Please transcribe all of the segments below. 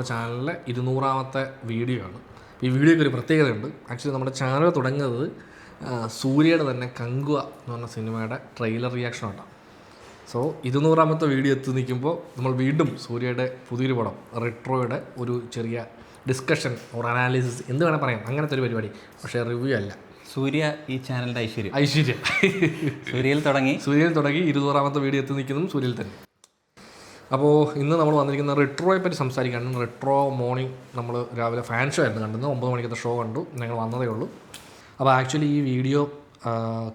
നമ്മുടെ ചാനലിലെ 200ാമത്തെ വീഡിയോ ആണ്. ഈ വീഡിയോയ്ക്ക് ഒരു പ്രത്യേകതയുണ്ട്. ആക്ച്വലി നമ്മുടെ ചാനൽ തുടങ്ങുന്നത് സൂര്യയുടെ തന്നെ കങ്കുവ എന്ന് പറഞ്ഞ സിനിമയുടെ ട്രെയിലർ റിയാക്ഷൻ ഉണ്ടാകും. സോ 200ാമത്തെ വീഡിയോ എത്തി നിൽക്കുമ്പോൾ നമ്മൾ വീണ്ടും സൂര്യയുടെ പുതിയൊരു പടം റെട്രോയുടെ ഒരു ചെറിയ ഡിസ്കഷൻ ഓർ അനാലിസിസ് എന്ത് വേണേൽ പറയാം, അങ്ങനത്തെ ഒരു പരിപാടി. പക്ഷേ റിവ്യൂ അല്ല. സൂര്യ ഈ ചാനലിൻ്റെ ഐശ്വര്യം സൂര്യയിൽ തുടങ്ങി 200ാമത്തെ വീഡിയോ എത്തി നിൽക്കുന്നതും സൂര്യയിൽ തന്നെ. അപ്പോൾ ഇന്ന് നമ്മൾ വന്നിരിക്കുന്ന റെട്രോയെ പറ്റി സംസാരിക്കാനാണ്. റെട്രോ മോർണിംഗ് നമ്മൾ രാവിലെ ഫാൻ ഷോ ആയിരുന്നു കണ്ടത്. 9 മണിക്കത്തെ ഷോ കണ്ടു, ഞങ്ങൾ വന്നതേ ഉള്ളൂ. അപ്പോൾ ആക്ച്വലി ഈ വീഡിയോ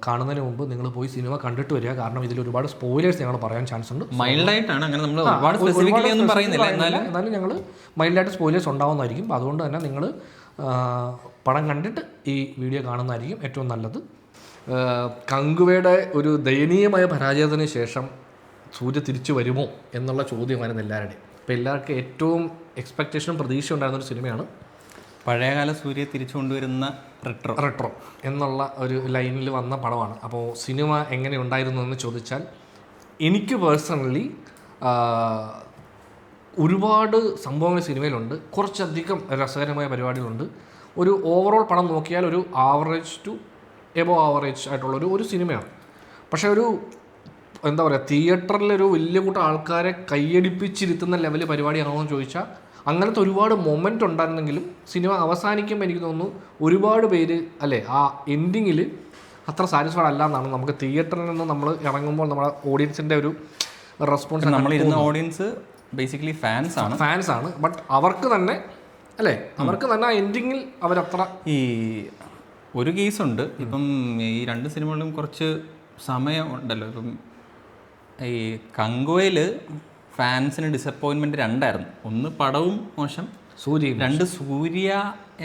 കാണുന്നതിന് മുമ്പ് നിങ്ങൾ പോയി സിനിമ കണ്ടിട്ട് വരിക. കാരണം ഇതിൽ ഒരുപാട് സ്പോയിലേഴ്സ് ഞങ്ങൾ പറയാൻ ചാൻസ് ഉണ്ട്. മൈൽഡായിട്ടാണ്, അങ്ങനെ നമ്മൾ ഒരുപാട് സ്പെസിഫിക്കലി ഒന്നും പറയുന്നില്ല. എന്നാലും ഞങ്ങൾ മൈൽഡായിട്ട് സ്പോയിലേഴ്സ് ഉണ്ടാവുന്നതായിരിക്കും. അപ്പോൾ അതുകൊണ്ട് തന്നെ നിങ്ങൾ പടം കണ്ടിട്ട് ഈ വീഡിയോ കാണുന്നതായിരിക്കും ഏറ്റവും നല്ലത്. കങ്കുവയുടെ ഒരു ദയനീയമായ പരാജയത്തിന് ശേഷം സൂര്യ തിരിച്ചു വരുമോ എന്നുള്ള ചോദ്യമായിരുന്നു എല്ലാവരുടെയും. അപ്പോൾ എല്ലാവർക്കും ഏറ്റവും എക്സ്പെക്റ്റേഷനും പ്രതീക്ഷ ഉണ്ടായിരുന്നൊരു സിനിമയാണ് പഴയകാല സൂര്യ തിരിച്ചു കൊണ്ടുവരുന്ന റെട്രോ എന്നുള്ള ഒരു ലൈനിൽ വന്ന പടമാണ്. അപ്പോൾ സിനിമ എങ്ങനെ ഉണ്ടായിരുന്നു എന്ന് ചോദിച്ചാൽ എനിക്ക് പേഴ്സണലി ഒരുപാട് സംഭവങ്ങൾ സിനിമയിലുണ്ട്, കുറച്ചധികം രസകരമായ പരിപാടികളുണ്ട്. ഒരു ഓവറോൾ പടം നോക്കിയാൽ ഒരു ആവറേജ് ടു എബോ ആവറേജ് ആയിട്ടുള്ളൊരു ഒരു സിനിമയാണ്. പക്ഷേ ഒരു എന്താ പറയുക, തിയേറ്ററിലൊരു വലിയ കൂട്ടം ആൾക്കാരെ കൈയടിപ്പിച്ചിരുത്തുന്ന ലെവൽ പരിപാടിയാണോ എന്ന് ചോദിച്ചാൽ അങ്ങനത്തെ ഒരുപാട് മൊമെൻ്റ് ഉണ്ടായിരുന്നെങ്കിലും സിനിമ അവസാനിക്കുമ്പോൾ എനിക്ക് തോന്നുന്നു ഒരുപാട് പേര് അല്ലേ ആ എൻഡിങ്ങിൽ അത്ര സാറ്റിസ്ഫൈഡ് അല്ല എന്നാണ്. നമുക്ക് തിയേറ്ററിൽ നിന്ന് നമ്മൾ ഇറങ്ങുമ്പോൾ നമ്മുടെ ഓഡിയൻസിൻ്റെ ഒരു റെസ്പോൺസ്, നമ്മളിരുന്ന ഓഡിയൻസ് ബേസിക്കലി ഫാൻസ് ആണ്. ബട്ട് അവർക്ക് തന്നെ അല്ലേ, അവർക്ക് തന്നെ ആ എൻഡിങ്ങിൽ അവരത്ര ഈ ഒരു കേസുണ്ട്. ഇപ്പം ഈ 2 സിനിമകളിലും കുറച്ച് സമയം ഉണ്ടല്ലോ. ഇപ്പം ഈ കങ്കുവയിൽ ഫാൻസിന് ഡിസപ്പോയിൻമെൻറ്റ് 2 ആയിരുന്നു. ഒന്ന് പടവും മോശം, 2 സൂര്യ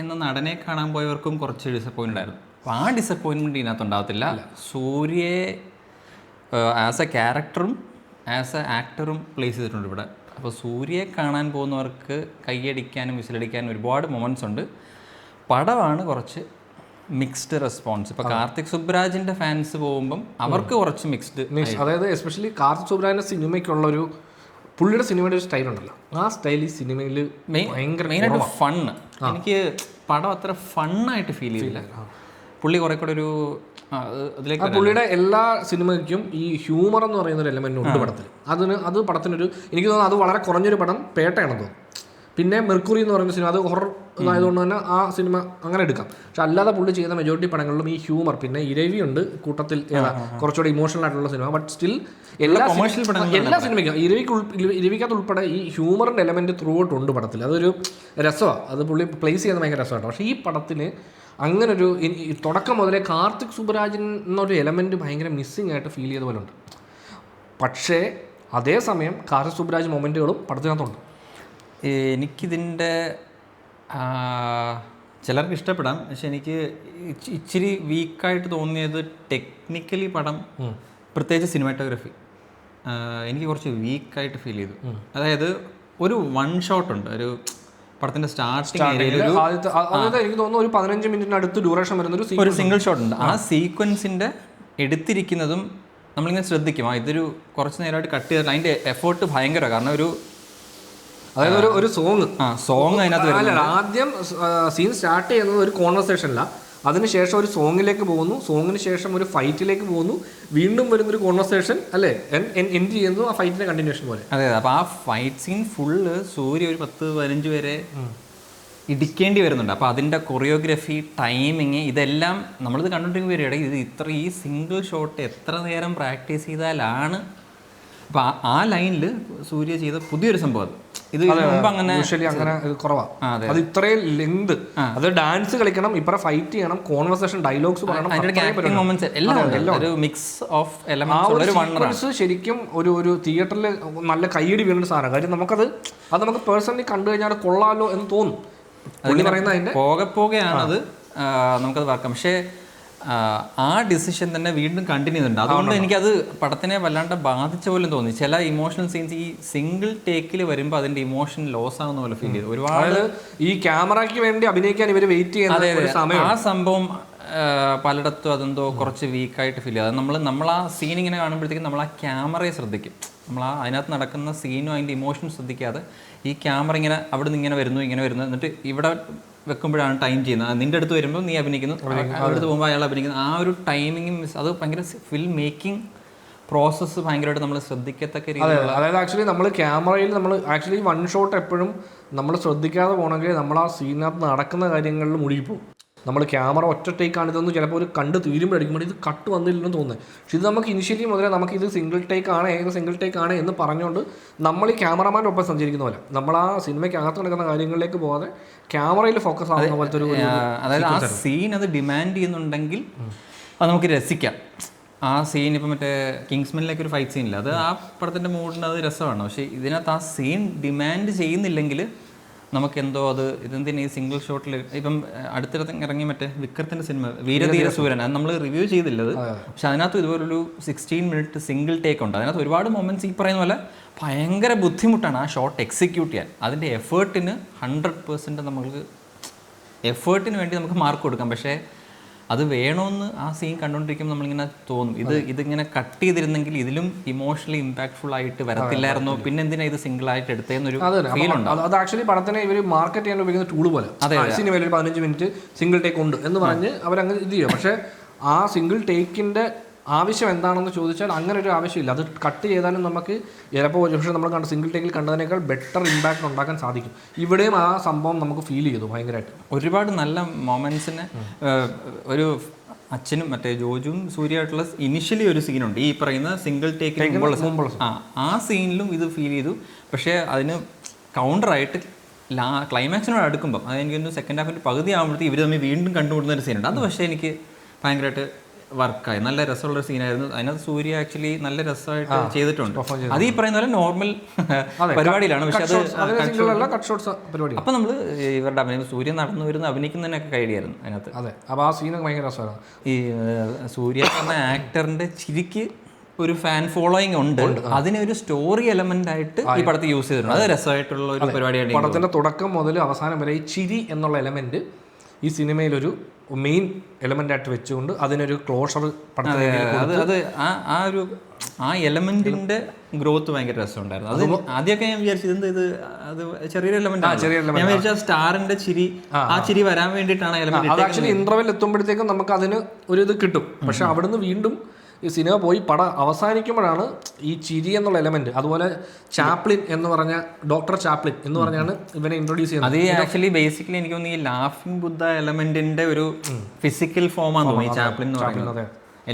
എന്ന നടനെ കാണാൻ പോയവർക്കും കുറച്ച് ഡിസപ്പോയിൻറ്റഡ് ആയിരുന്നു. അപ്പോൾ ആ ഡിസപ്പോയിൻമെൻറ്റ് ഇതിനകത്ത് ഉണ്ടാകത്തില്ല. സൂര്യയെ ആസ് എ ക്യാരക്ടറും ആസ് എ ആക്ടറും പ്ലേസ് ചെയ്തിട്ടുണ്ട് ഇവിടെ. അപ്പോൾ സൂര്യയെ കാണാൻ പോകുന്നവർക്ക് കൈയടിക്കാനും വിസിലടിക്കാനും ഒരുപാട് മൊമെൻറ്റ്സ് ഉണ്ട്. പടമാണ് കുറച്ച് മിക്സ്ഡ് റെസ്പോൺസ്. ഇപ്പോൾ കാർത്തിക് സുബ്രാജിൻ്റെ ഫാൻസ് പോകുമ്പം അവർക്ക് കുറച്ച് മിക്സ്ഡ്, അതായത് എസ്പെഷ്യലി കാർത്തിക് സുബ്രാജിൻ്റെ സിനിമയ്ക്കുള്ളൊരു പുള്ളിയുടെ സിനിമയുടെ ഒരു സ്റ്റൈലുണ്ടല്ലോ, ആ സ്റ്റൈൽ ഈ സിനിമയിൽ മെയിനായിട്ട് ഫണ്ണ്. എനിക്ക് പടം അത്ര ഫണ്ണായിട്ട് ഫീൽ ചെയ്തില്ല. പുള്ളി കുറെ കൂടെ ഒരു അതിലേക്ക് പുള്ളിയുടെ എല്ലാ സിനിമയ്ക്കും ഈ ഹ്യൂമർ എന്ന് പറയുന്ന ഒരു എലമെന്റ് ഉണ്ട് പടത്തിൽ. അത് പടത്തിനൊരു എനിക്ക് തോന്നുന്നു അത് വളരെ കുറഞ്ഞൊരു പടം പേട്ടയാണെന്ന് തോന്നുന്നു. പിന്നെ മെർക്കുറി എന്ന് പറയുന്ന സിനിമ അത് ഹൊറർ ആയതുകൊണ്ട് തന്നെ ആ സിനിമ അങ്ങനെ എടുക്കാം. പക്ഷെ അല്ലാതെ പുള്ളി ചെയ്യുന്ന മെജോറിറ്റി പടങ്ങളിലും ഈ ഹ്യൂമർ, പിന്നെ ഇരവി ഉണ്ട് കൂട്ടത്തിൽ കുറച്ചുകൂടെ ഇമോഷണൽ ആയിട്ടുള്ള സിനിമ. ബട്ട് സ്റ്റിൽ എല്ലാ സിനിമയ്ക്കും ഇരവിക്കകത്ത് ഉൾപ്പെടെ ഈ ഹ്യൂമറിൻ്റെ എലമെന്റ് ത്രൂ ഔട്ട് ഉണ്ട് പടത്തിൽ. അതൊരു രസമാണ്, അത് പുള്ളി പ്ലേസ് ചെയ്യുന്നത് ഭയങ്കര രസമാണ്. പക്ഷേ ഈ പടത്തിന് അങ്ങനൊരു തുടക്കം മുതലേ കാർത്തിക് സുബ്രാജൻ എന്നൊരു എലമെന്റ് ഭയങ്കര മിസ്സിങ് ആയിട്ട് ഫീൽ ചെയ്ത പോലെ ഉണ്ട്. പക്ഷേ അതേസമയം കാർത്തിക് സുബ്രാജ് മൊമെന്റുകളും പടത്തിനകത്തുണ്ട്. എനിക്കിതിൻ്റെ ചിലർക്ക് ഇഷ്ടപ്പെടാം, പക്ഷെ എനിക്ക് ഇച്ചിരി വീക്കായിട്ട് തോന്നിയത് ടെക്നിക്കലി പടം, പ്രത്യേകിച്ച് സിനിമാറ്റോഗ്രഫി എനിക്ക് കുറച്ച് വീക്കായിട്ട് ഫീൽ ചെയ്തു. അതായത് ഒരു 1 ഷോട്ട് ഉണ്ട് ഒരു പടത്തിൻ്റെ സ്റ്റാർട്ടിങ് ഏരിയയിൽ, എനിക്ക് തോന്നുന്നു ഒരു 15 മിനിറ്റിനടുത്ത് ഡ്യൂറേഷൻ വരുന്ന ഒരു സിംഗിൾ ഷോട്ട് ഉണ്ട്. ആ സീക്വൻസിൻ്റെ എടുത്തിരിക്കുന്നതും നമ്മളിങ്ങനെ ശ്രദ്ധിക്കും. ഇതൊരു കുറച്ച് നേരമായിട്ട് കട്ട് ചെയ്തിട്ട് അതിൻ്റെ എഫേർട്ട് ഭയങ്കരമാണ്. കാരണം അതായത് ഒരു സോങ് അതിനകത്ത് അല്ല, ആദ്യം സീൻ സ്റ്റാർട്ട് ചെയ്യുന്നത് ഒരു കോൺവെർസേഷനിലാണ്, അതിനുശേഷം ഒരു സോങ്ങിലേക്ക് പോകുന്നു, സോങ്ങിന് ശേഷം ഒരു ഫൈറ്റിലേക്ക് പോകുന്നു, വീണ്ടും വരുന്നൊരു കോൺവെർസേഷൻ അല്ലേ, എൻഡ് ചെയ്യുന്നു ആ ഫൈറ്റിന്റെ കണ്ടിന്യൂഷൻ പോലെ. അതെ, അപ്പോൾ ആ ഫൈറ്റ് സീൻ ഫുള്ള് സൂര്യ ഒരു 10-15 വരെ ഇടിക്കേണ്ടി വരുന്നുണ്ട്. അപ്പോൾ അതിൻ്റെ കൊറിയോഗ്രഫി, ടൈമിങ്, ഇതെല്ലാം നമ്മളിത് കണ്ടുകൊണ്ടിരിക്കുന്ന ഇത് ഈ സിംഗിൾ ഷോട്ട് എത്ര നേരം പ്രാക്ടീസ് ചെയ്താലാണ്. അപ്പോൾ ആ ലൈനിൽ സൂര്യ ചെയ്ത പുതിയൊരു സംഭവം ഇത് മുമ്പ് അങ്ങനെ കുറവാണ്. അത് ഇത്രയും ലെങ്ത്, അത് ഡാൻസ് കളിക്കണം, ഇപ്പറ ഫൈറ്റ് ചെയ്യണം, കോൺവെർസേഷൻ, ഡയലോഗ്സ് പറയണം, ശരിക്കും ഒരു തിയേറ്ററിൽ നല്ല കയ്യടി വീണൊരു സാധനം. കാര്യം നമുക്ക് പേഴ്സണലി കണ്ടു കഴിഞ്ഞാൽ കൊള്ളാലോ എന്ന് തോന്നും. പോകെയാണത് നമുക്കത് വർക്കാം. പക്ഷേ ആ ഡിസിഷൻ തന്നെ വീണ്ടും കണ്ടിന്യൂ ചെയ്യുന്നുണ്ട്. അതുകൊണ്ട് എനിക്കത് പടത്തിനെ വല്ലാണ്ട് ബാധിച്ച പോലും തോന്നി. ചില ഇമോഷണൽ സീൻസ് ഈ സിംഗിൾ ടേക്കിൽ വരുമ്പോൾ അതിന്റെ ഇമോഷൻ ലോസ് ആവുന്ന പോലെ ഫീൽ ചെയ്തു. ഒരുപാട് ഈ ക്യാമറയ്ക്ക് വേണ്ടി അഭിനയിക്കാൻ ഇവർ വെയിറ്റ് ചെയ്യുന്ന സമയം, ആ സംഭവം പലയിടത്തും അതെന്തോ കുറച്ച് വീക്കായിട്ട് ഫീൽ ചെയ്യും. അത് നമ്മൾ ആ സീൻ ഇങ്ങനെ കാണുമ്പോഴത്തേക്കും നമ്മൾ ആ ക്യാമറയെ ശ്രദ്ധിക്കും. നമ്മൾ ആ അതിനകത്ത് നടക്കുന്ന സീനും അതിൻ്റെ ഇമോഷൻ ശ്രദ്ധിക്കാതെ ഈ ക്യാമറ ഇങ്ങനെ അവിടെ നിന്ന് ഇങ്ങനെ വരുന്നു എന്നിട്ട് ഇവിടെ വെക്കുമ്പോഴാണ് ടൈം ചെയ്യുന്നത്. നിൻ്റെ അടുത്ത് വരുമ്പോൾ നീ അഭിനയിക്കുന്നു, അടുത്ത് പോകുമ്പോൾ അയാൾ അഭിനയിക്കുന്നു. ആ ഒരു ടൈമിങ്ങും അത് ഭയങ്കര ഫിലിം മേക്കിംഗ് പ്രോസസ്സ് ഭയങ്കരമായിട്ട് നമ്മൾ ശ്രദ്ധിക്കത്തക്ക രീതിയിൽ. അതായത് ആക്ച്വലി നമ്മൾ ക്യാമറയിൽ നമ്മൾ ആക്ച്വലി വൺ ഷോട്ട് എപ്പോഴും നമ്മൾ ശ്രദ്ധിക്കാതെ പോകണമെങ്കിൽ നമ്മൾ ആ സീനകത്ത് നടക്കുന്ന കാര്യങ്ങളിൽ മുഴുകിപ്പോകും. നമ്മൾ ക്യാമറ ഒറ്റ ടേക്കാണ് ഇതൊന്നും ചിലപ്പോൾ ഒരു കണ്ട് തീരുമ്പോഴായിരിക്കും ഇത് കട്ട് വന്നില്ലെന്ന് തോന്നുന്നത്. പക്ഷെ ഇത് നമുക്ക് ഇനിഷ്യലി മുതലേ നമുക്കിത് സിംഗിൾ ടേക്ക് ആണ് എന്ന് പറഞ്ഞുകൊണ്ട് നമ്മൾ ഈ ക്യാമറമാൻ്റെ ഒപ്പം സഞ്ചരിക്കുന്ന പോലെ നമ്മൾ ആ സിനിമയ്ക്കകത്ത് നടക്കുന്ന കാര്യങ്ങളിലേക്ക് പോകാതെ ക്യാമറയിൽ ഫോക്കസ് ആവുന്ന പോലത്തെ ഒരു, അതായത് ആ സീൻ അത് ഡിമാൻഡ് ചെയ്യുന്നുണ്ടെങ്കിൽ അത് നമുക്ക് രസിക്കാം. ആ സീൻ ഇപ്പം മറ്റേ കിങ്സ്മനിലേക്ക് ഒരു ഫൈറ്റ് സീനില്ല, അത് ആ പടത്തിൻ്റെ മൂഡിന് അത് രസമാണ്. പക്ഷേ ഇതിനകത്ത് ആ സീൻ ഡിമാൻഡ് ചെയ്യുന്നില്ലെങ്കിൽ നമുക്കെന്തോ അത് ഇതെന്തിനാ ഈ സിംഗിൾ ഷോട്ടിൽ. ഇപ്പം അടുത്തിടത്ത് ഇറങ്ങി മറ്റേ വിക്രത്തിൻ്റെ സിനിമ വീരധീര സൂരൻ, അത് നമ്മൾ റിവ്യൂ ചെയ്തില്ലത്. പക്ഷെ അതിനകത്ത് ഇതുപോലൊരു 16 മിനിറ്റ് സിംഗിൾ ടേക്ക് ഉണ്ട്. അതിനകത്ത് ഒരുപാട് മൊമെൻറ്റ്സ് ഈ പറയുന്ന പോലെ ഭയങ്കര ബുദ്ധിമുട്ടാണ് ആ ഷോട്ട് എക്സിക്യൂട്ട് ചെയ്യാൻ. അതിൻ്റെ എഫേർട്ടിന് 100% നമുക്ക് എഫേർട്ടിന് വേണ്ടി നമുക്ക് മാർക്ക് കൊടുക്കാം. പക്ഷേ അത് വേണമെന്ന് ആ സീൻ കണ്ടുകൊണ്ടിരിക്കുമ്പോൾ നമ്മളിങ്ങനെ തോന്നും ഇതിങ്ങനെ കട്ട് ചെയ്തിരുന്നെങ്കിൽ ഇതിലും ഇമോഷണലി ഇമ്പാക്ട്ഫുൾ ആയിട്ട് വരത്തില്ലായിരുന്നോ, പിന്നെ എന്തിനാ ഇത് സിംഗിൾ ആയിട്ട് എടുത്തതെന്നൊരു ഫീൽ ഉണ്ട്. അത് ആക്ച്വലി പടത്തിനെ ഇവർ മാർക്കറ്റ് ചെയ്യാൻ ഉപയോഗിക്കുന്ന ടൂൾ പോലെ. സിനിമയിൽ ഒരു 15 മിനിറ്റ് സിംഗിൾ ടേക്ക് ഉണ്ട് എന്ന് പറഞ്ഞ് അവരങ്ങനെ ഇത് ചെയ്യും. പക്ഷേ ആ സിംഗിൾ ടേക്കിൻ്റെ ആവശ്യം എന്താണെന്ന് ചോദിച്ചാൽ അങ്ങനെ ഒരു ആവശ്യമില്ല. അത് കട്ട് ചെയ്താലും നമുക്ക് ചിലപ്പോൾ പക്ഷേ നമ്മൾ കണ്ട സിംഗിൾ ടേക്കിൽ കണ്ടതിനേക്കാൾ ബെറ്റർ ഇമ്പാക്ട് ഉണ്ടാക്കാൻ സാധിക്കും. ഇവിടെയും ആ സംഭവം നമുക്ക് ഫീൽ ചെയ്തു ഭയങ്കരമായിട്ട്. ഒരുപാട് നല്ല മൊമെൻറ്റ്സിന് ഒരു അച്ഛനും മറ്റേ ജോജുവും സൂര്യയായിട്ടുള്ള ഇനിഷ്യലി ഒരു സീനുണ്ട് ഈ പറയുന്ന സിംഗിൾ ടേക്കിന് മുമ്പുള്ള ആ സീനിലും ഇത് ഫീൽ ചെയ്തു. പക്ഷേ അതിന് കൗണ്ടറായിട്ട് ക്ലൈമാക്സിനോട് അടുക്കുമ്പം അതെനിക്കൊന്ന് സെക്കൻഡ് ഹാഫിൻ്റെ പകുതി ആകുമ്പോഴത്തേക്ക് ഇവർ തമ്മിൽ വീണ്ടും കണ്ടുമുട്ടുന്ന ഒരു സീനുണ്ട്. അത് പക്ഷേ എനിക്ക് ഭയങ്കരമായിട്ട് വർക്കായി, നല്ല രസമുള്ള സീനായിരുന്നു. അതിനകത്ത് സൂര്യ ആക്ച്വലി നല്ല രസമായിട്ട് ചെയ്തിട്ടുണ്ട്. അത് ഈ പറയുന്ന പോലെ നോർമൽ പരിപാടിയിലാണ്. പക്ഷെ അത് അപ്പം നമ്മൾ ഇവരുടെ അഭിനയം സൂര്യ നടന്നു വരുന്ന അഭിനയിക്കുന്നതിനൊക്കെ കഴിയായിരുന്നു അതിനകത്ത്. അതെ, അപ്പോൾ ആ സീനൊക്കെ ഭയങ്കര രസമായിരുന്നു. ഈ സൂര്യ എന്ന ആക്ടറിന്റെ ചിരിക്ക് ഒരു ഫാൻ ഫോളോയിങ് ഉണ്ട്. അതിനെ ഒരു സ്റ്റോറി എലമെന്റ് ആയിട്ട് ഈ പടത്തിൽ യൂസ് ചെയ്തിട്ടുണ്ട്. അത് രസമായിട്ടുള്ള ഒരു പരിപാടിയാണ്. പടത്തിന്റെ തുടക്കം മുതൽ അവസാനം വരെ ഈ ചിരി എന്നുള്ള എലമെന്റ് ഈ സിനിമയിലൊരു മെയിൻ എലമെന്റ് ആയിട്ട് വെച്ചുകൊണ്ട് അതിനൊരു ക്ലോഷർ ആ എലമെന്റിന്റെ ഗ്രോത്ത് ഭയങ്കര രസമുണ്ടായിരുന്നു. അത് ആദ്യമൊക്കെ ഞാൻ വിചാരിച്ചത് ഇത് അത് ചെറിയൊരു എലമെന്റ് ഞാൻ വിചാരിച്ച സ്റ്റാറിന്റെ ചിരി, ആ ചിരി വരാൻ വേണ്ടിയിട്ടാണ് എലമെന്റ്. ആക്ച്വലി ഇന്റർവെൽ എത്തുമ്പോഴത്തേക്കും നമുക്ക് അതിന് ഒരു ഇത് കിട്ടും. പക്ഷെ അവിടുന്ന് വീണ്ടും ഈ സിനിമ പോയി പടം അവസാനിക്കുമ്പോഴാണ് ഈ ചിരി എന്നുള്ള എലമെന്റ്, അതുപോലെ ചാപ്ലിൻ എന്ന് പറഞ്ഞ ഡോക്ടർ ചാപ്ലിൻ എന്ന് പറഞ്ഞാണ് ഇവനെ ഇൻട്രൊഡ്യൂസ് ചെയ്യുന്നത്. അത് ആക്ച്വലി ബേസിക്കലി എനിക്ക് തോന്നുന്നു ഈ ലാഫിംഗ് ബുദ്ധ എലമെന്റിന്റെ ഒരു ഫിസിക്കൽ ഫോമാണ് തോന്നി ചാപ്ലിൻ എന്ന് പറയുന്നത്.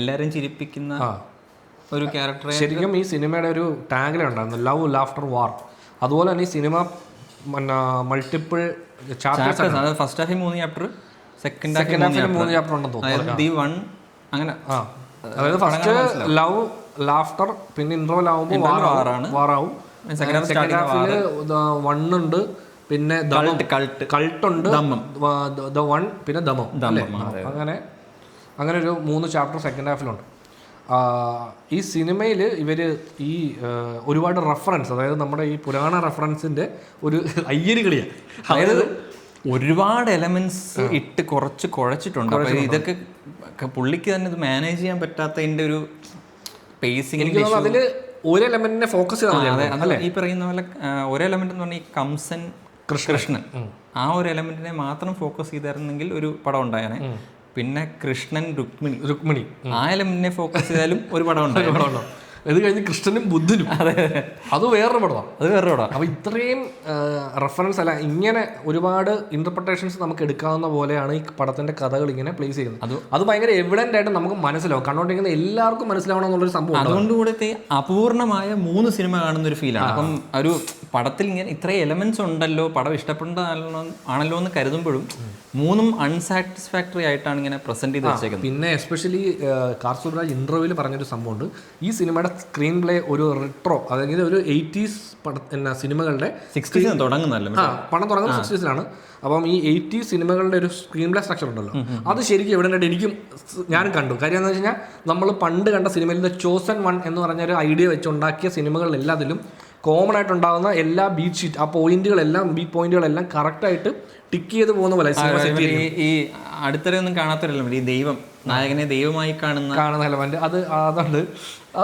എല്ലാവരും ചിരിപ്പിക്കുന്ന ഒരു ക്യാരക്ടർ. ശരിക്കും ഈ സിനിമയുടെ ഒരു ടാഗ്ലൈൻ ഉണ്ടായിരുന്നു, ലവ് ലാഫ്റ്റർ വാർ. അതുപോലെ തന്നെ ഈ സിനിമ മൾട്ടിപ്പിൾ ചാപ്റ്റേഴ്സ്, ഫസ്റ്റ് ഹാഫിൽ 3 ചാപ്റ്റർ, സെക്കൻഡ് ഹാഫിൽ 3 ചാപ്റ്റർ ഉണ്ടെന്ന് തോന്നുന്നു. അങ്ങനെ അതായത് ഫസ്റ്റ് ലവ് ലാഫ്റ്റർ, പിന്നെ ഇന്റർവെൽ ആവുമ്പോൾ വാറാവും. സെക്കൻഡ് ഹാഫില് 1 ഉണ്ട്, പിന്നെ കൾട്ട് ഉണ്ട്, ദ വൺ, പിന്നെ ദമം. അങ്ങനെ ഒരു 3 ചാപ്റ്റർ സെക്കൻഡ് ഹാഫിലുണ്ട്. ഈ സിനിമയിൽ ഇവർ ഈ ഒരുപാട് റെഫറൻസ്, അതായത് നമ്മുടെ ഈ പുരാണ റെഫറൻസിന്റെ ഒരു അയ്യര് കളിയാണ്. അതായത് ഒരുപാട് എലമെന്റ്സ് ഇട്ട് കുറച്ച് കുഴച്ചിട്ടുണ്ട്. ഇതൊക്കെ പുള്ളിക്ക് തന്നെ ഇത് മാനേജ് ചെയ്യാൻ പറ്റാത്തതിന്റെ ഒരു പേസിംഗ്. അതില് ഒരു എലമെന്റിനെ ഫോക്കസ് ചെയ്താൽ ഈ പറയുന്ന പോലെ ഒരു എലമെന്റ് എന്ന് പറഞ്ഞാൽ ഈ കംസൻ കൃഷ്ണൻ, ആ ഒരു എലമെന്റിനെ മാത്രം ഫോക്കസ് ചെയ്തായിരുന്നെങ്കിൽ ഒരു പടം ഉണ്ടായാനെ. പിന്നെ കൃഷ്ണൻ രുക്മിണി ആ എലമെന്റിനെ ഫോക്കസ് ചെയ്താലും ഒരു പടം ഉണ്ടായിരുന്നു. ഇത് കഴിഞ്ഞ് കൃഷ്ണനും ബുദ്ധനും, അത് വേറൊരു പടമാണ്. അപ്പോൾ ഇത്രയും റെഫറൻസ് അല്ല, ഇങ്ങനെ ഒരുപാട് ഇന്റർപ്രിട്ടേഷൻസ് നമുക്ക് എടുക്കാവുന്ന പോലെയാണ് ഈ പടത്തിന്റെ കഥകൾ ഇങ്ങനെ പ്ലേസ് ചെയ്യുന്നത്. അത് ഭയങ്കര എവിഡന്റ് ആയിട്ട് നമുക്ക് മനസ്സിലാവും, കണ്ടോണ്ടിരിക്കുന്ന എല്ലാവർക്കും മനസ്സിലാവണം എന്നുള്ളൊരു സംഭവം. അതുകൊണ്ടുകൂടെ അപൂർണമായ 3 സിനിമ കാണുന്ന ഒരു ഫീലാണ്. അപ്പം ഒരു പടത്തിൽ ഇങ്ങനെ ഇത്രയും എലമെന്റ്സ് ഉണ്ടല്ലോ, പടം ഇഷ്ടപ്പെടുന്നതാണല്ലോ എന്ന് കരുതുമ്പോഴും 3ഉം അൺസാറ്റിസ്ഫാക്ടറി ആയിട്ടാണ് ഇങ്ങനെ പ്രസന്റ് ചെയ്ത് വെച്ചേക്കുന്നത്. പിന്നെ എസ്പെഷ്യലി കാർസുബ്രാജ് ഇന്റർവ്യൂവിൽ പറഞ്ഞൊരു സംഭവമുണ്ട്, ഈ സിനിമയുടെ സ്ക്രീൻ പ്ലേ ഒരു റിട്രോ, അതായത് ഒരു 80s സിനിമകളുടെ 60s തുടങ്ങുന്നല്ലോ, പണം തുടങ്ങുന്നത് 60s. അപ്പം ഈ 80s സിനിമകളുടെ ഒരു സ്ക്രീൻ പ്ലേ സ്ട്രക്ചർ ഉണ്ടല്ലോ, അത് ശരിക്കും എവിടെയായിട്ട് ഞാനും കണ്ടു. കാര്യം എന്താണെന്ന് വെച്ച് കഴിഞ്ഞാൽ നമ്മൾ പണ്ട് കണ്ട സിനിമയിൽ ചോസൻ വൺ എന്ന് പറഞ്ഞൊരു ഐഡിയ വെച്ചുണ്ടാക്കിയ സിനിമകളിലെല്ലാത്തിലും കോമൺ ആയിട്ടുണ്ടാകുന്ന എല്ലാ ബീറ്റ് ഷീറ്റ് ആ പോയിന്റുകളെല്ലാം കറക്റ്റായിട്ട് ടിക്ക് ചെയ്ത് പോകുന്ന പോലെ ഈ അടുത്തിടെ ഒന്നും കാണാത്തവരല്ലോ ഈ ദൈവം നായകനെ ദൈവമായി കാണുന്ന എലമെന്റ്